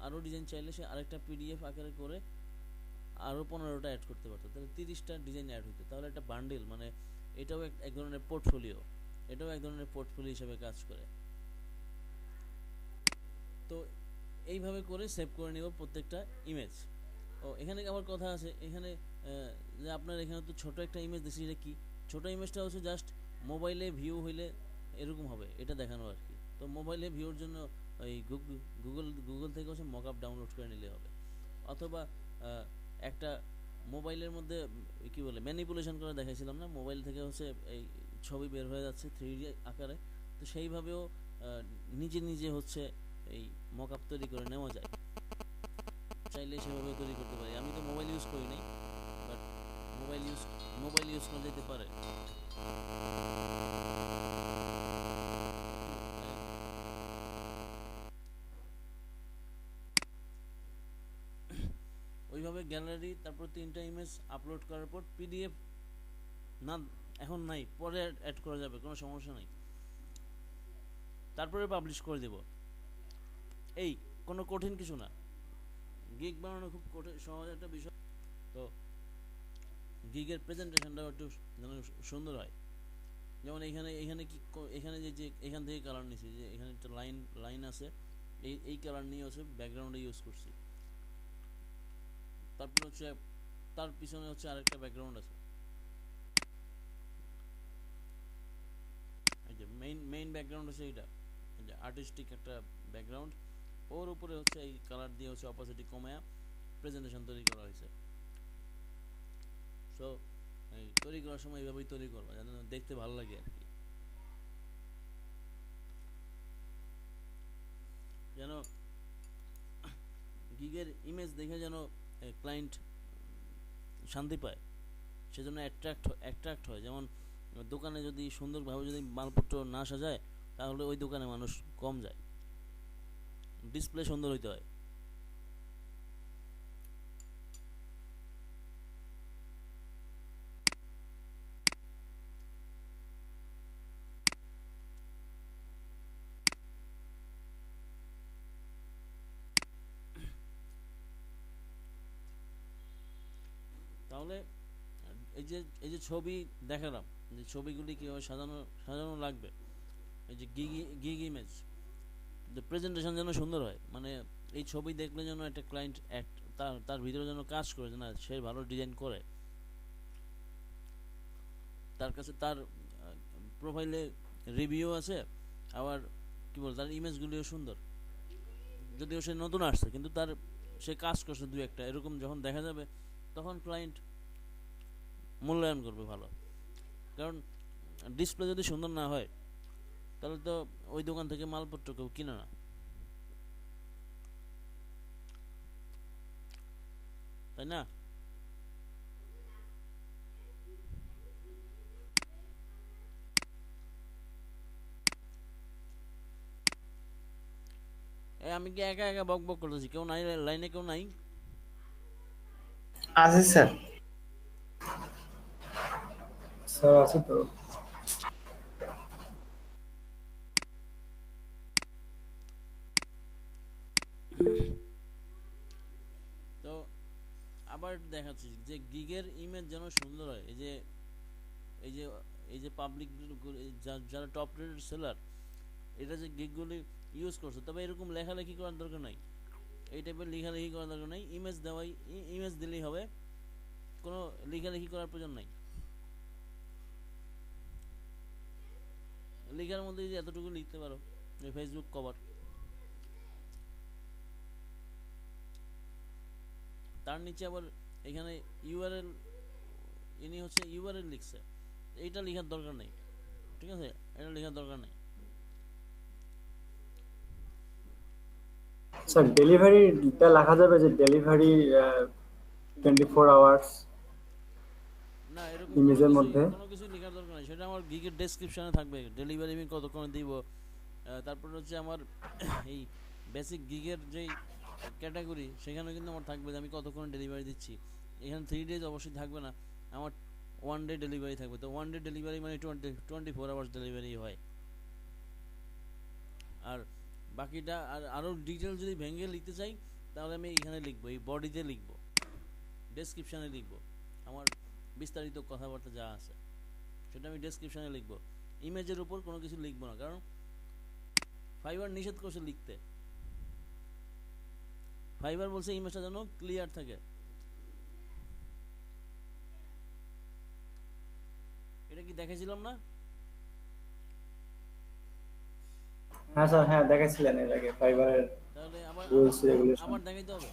Speaker 1: আরও ডিজাইন চাইলে সে আরেকটা পিডিএফ আকারে করে আরও 15টা অ্যাড করতে পারতো, তাহলে 30টা ডিজাইন অ্যাড হইতো। তাহলে একটা বান্ডেল মানে এটাও এক ধরনের পোর্টফোলিও, হিসেবে কাজ করে। তো এইভাবে করে সেভ করে নেব প্রত্যেকটা ইমেজ। ও এখানে আবার কথা আছে, এখানে যে আপনার এখানে তো ছোট একটা ইমেজ দিচ্ছি, এটা কি ছোট ইমেজটা হচ্ছে জাস্ট মোবাইলে ভিউ হইলে এরকম হবে এটা দেখানো আর কি। তো মোবাইলে ভিউর জন্য ওই গুগল থেকে হচ্ছে মকআপ ডাউনলোড করে নিলে হবে, অথবা একটা মোবাইলের মধ্যে কি বলে ম্যানিপুলেশন করে দেখাইছিলাম না, মোবাইল থেকে হচ্ছে এই ছবি বের হয়ে যাচ্ছে 3D আকারে, তো সেইভাবেও নিজে নিজে হচ্ছে এই মকআপ তৈরি করে নেওয়া যায়। চাইলে সেভাবে তৈরি করতে পারি। আমি তো মোবাইল ইউজ করি নাই, বাট মোবাইল ইউজ করা যেতে পারে। ওইভাবে গ্যালারি, তারপর 3টা ইমেজ আপলোড করার পর পিডিএফ না এখন নাই, পরে অ্যাড করা যাবে, কোনো সমস্যা নাই। তারপরে পাবলিশ করে দেব। এই কোনো কঠিন কিছু না, গিগ বানানো খুব কঠিন সহজ একটা বিষয়। তো গিগের প্রেজেন্টেশনটাও একটু যেন সুন্দর হয়। যেমন এখানে কি এখানে যে এখান থেকে কালার নিছি, যে এখানে একটা লাইন আছে, এই কালার নিয়ে হচ্ছে ব্যাকগ্রাউন্ডে ইউজ করছি। তারপর হচ্ছে তার পিছনে হচ্ছে আরেকটা ব্যাকগ্রাউন্ড আছে, এই যে মেইন ব্যাকগ্রাউন্ড হচ্ছে এইটা, এই যে আর্টিস্টিক একটা ব্যাকগ্রাউন্ড। ওর উপরে হচ্ছে এই কালার দিয়ে হচ্ছে অপাসিটি কমায়া প্রেজেন্টেশন তৈরি করা হয়েছে। সো এই তৈরি করার সময় এইভাবেই তৈরি করবা যেন দেখতে ভালো লাগে আর কি, যেন গিগের ইমেজ দেখে যেন ক্লায়েন্ট শান্তি পায়, সেজন্য অ্যাট্রাক্ট হয়। যেমন দোকানে যদি সুন্দরভাবে যদি মালপত্র না সাজায়, তাহলে ওই দোকানে মানুষ কম যায়। ডিসপ্লে সুন্দর হইতে হয়। তাহলে এই যে ছবি দেখালাম, যে ছবিগুলি কীভাবে সাজানো লাগবে, এই যে গিগ ইমেজ, প্রেজেন্টেশন যেন সুন্দর হয়, মানে এই ছবি দেখলে যেন একটা ক্লায়েন্ট তার ভিতরে যেন কাজ করে, যে না সে ভালো ডিজাইন করে, তার কাছে তার প্রোফাইলে রিভিউ আছে, আবার কি বল, তার ইমেজগুলিও সুন্দর। যদিও সে নতুন আসছে, কিন্তু সে কাজ করছে দুই একটা, এরকম যখন দেখা যাবে তখন ক্লায়েন্ট মূল্যায়ন করবে ভালো। কারণ ডিসপ্লে যদি সুন্দর না হয়, তাহলে তো ওই দোকান থেকে মালপত্র কেউ কিনে না, তাই না? আমি কি একা একা বক বক করতেছি? কেউ নাই লাইনে? কেউ নাই?
Speaker 3: আছে স্যার। স্যার আছে তো।
Speaker 1: তো আবার দেখাচ্ছি যে গিগের ইমেজ যেন সুন্দর হয়। এই যে এই যে পাবলিক যারা টপ রেটেড সেলার, এটা যে গিগগুলি ইউজ করছে, তবে এরকম লেখালেখি করার দরকার নাই, এই টাইপের লেখালেখি করার দরকার নাই। ইমেজ দিলেই হবে, কোনো লেখালেখি করার প্রয়োজন নাই। লেখার মধ্যে যদি এতটুকু লিখতে পারো, ফেসবুক কভার, তার নিচে আবার এখানে ইউআরএল, ইনি হচ্ছে ইউআরএল লিখছে, এইটা লেখার দরকার নেই, ঠিক আছে? এটা লেখার দরকার নেই।
Speaker 3: স্যার ডেলিভারিটা লেখা যাবে, যে ডেলিভারি 24 আওয়ার্স
Speaker 1: না, এরকম
Speaker 3: ইমেজের মধ্যে।
Speaker 1: কোনো কিছু লেখার দরকার নেই, সেটা আমার গিগের ডেসক্রিপশনে থাকবে, ডেলিভারি আমি কতক্ষণে দিব। তারপর হচ্ছে আমার এই বেসিক গিগের যেই ক্যাটাগরি, সেখানে কিন্তু আমার থাকবে যে আমি কতক্ষণে ডেলিভারি দিচ্ছি। এখানে 3 days অবশ্যই থাকবে না, আমার 1 day ডেলিভারি থাকবে। তো 1 day ডেলিভারি মানে 24 আওয়ার্স ডেলিভারি হয়। আর বাকিটা আরও ডিটেল যদি ভেঙে লিখতে চাই, তাহলে আমি এখানে লিখবো, এই বডিতে লিখবো, ডেসক্রিপশানে লিখবো, আমার বিস্তারিত কথাবার্তা যা আছে সেটা আমি ডেসক্রিপশানে লিখবো। ইমেজের উপর কোনো কিছু লিখবো না, কারণ ফাইবার নিষেধ করছে লিখতে। ফাইবার বলছে ইমেজটা যেন ক্লিয়ার থাকে। এটা কি দেখেছিলাম না?
Speaker 3: হ্যাঁ স্যার, হ্যাঁ দেখাইছিলেন এর আগে ফাইবারের
Speaker 1: তাহলে আবার
Speaker 3: রুলস রেগুলেশন।
Speaker 1: আবার দেখাইতে হবে।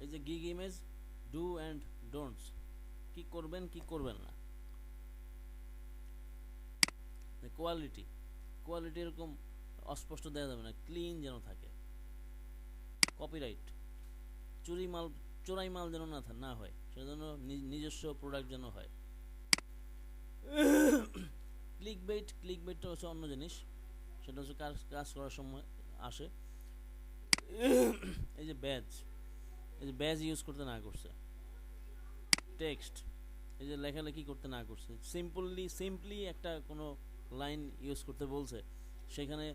Speaker 1: এই যে gig image do and don'ts, কি করবেন কি করবেন না। কোয়ালিটি এরকম অস্পষ্ট দেওয়া যাবে না, ক্লিন যেন থাকে। কপিরাইট, চোরাই মাল যেন না হয়, সেজন্য নিজস্ব প্রোডাক্ট যেন হয়। ক্লিক বেটটা হচ্ছে অন্য জিনিস, সেটা হচ্ছে কাজ করার সময় আসে। এই যে ব্যাজ ইউজ করতে না করছে, টেক্সট এই যে লেখালেখি করতে না করছে, সিম্পলি একটা কোনো লাইন ইউজ করতে বলছে, সেখানে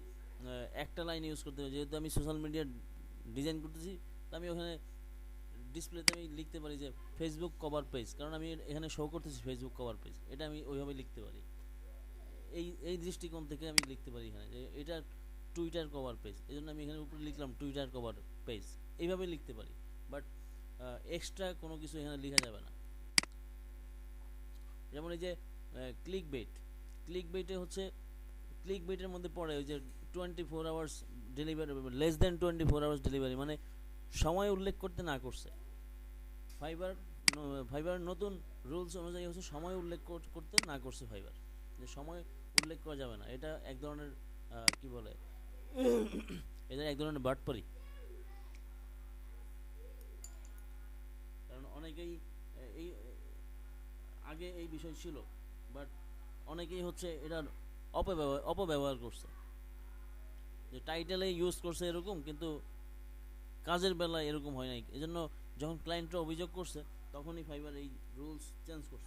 Speaker 1: একটা লাইন ইউজ করতে হবে। যেহেতু আমি সোশ্যাল মিডিয়া ডিজাইন করতেছি, তো আমি ওখানে ডিসপ্লেতে আমি লিখতে পারি যে ফেসবুক কভার পেজ, কারণ আমি এখানে শো করতেছি ফেসবুক কভার পেজ, এটা আমি ওইভাবে লিখতে পারি। এই দৃষ্টিকোণ থেকে আমি লিখতে পারি এখানে যে এটা টুইটার কভার পেজ, এই জন্য আমি এখানে উপরে লিখলাম টুইটার কভার পেজ, এইভাবে লিখতে পারি। বাট এক্সট্রা কোনো কিছু এখানে লেখা যাবে না। যেমন এই যে ক্লিক বেটে হচ্ছে, ক্লিক বেটের মধ্যে পড়ে ওই যে 24 hours delivery, less than 24 hours delivery, মানে সময় উল্লেখ করতে না করছে। ফাইবার নতুন রুলস অনুযায়ী হচ্ছে সময় উল্লেখ করতে না করছে ফাইবার, যে সময় উল্লেখ করা যাবে না। এটা এক ধরনের কি বলে, এটা এক ধরনের বাটপারি। কারণ অনেকেই এই আগে এই বিষয় ছিল, বাট অনেকেই হচ্ছে এটার অপব্যবহার করছে, যে টাইটেলে ইউজ করছে এরকম, কিন্তু কাজের বেলায় এরকম হয় নাই। এজন্য যখন ক্লায়েন্টরা অভিযোগ করছে, তখনই ফাইবার এই রুলস চেঞ্জ করছে।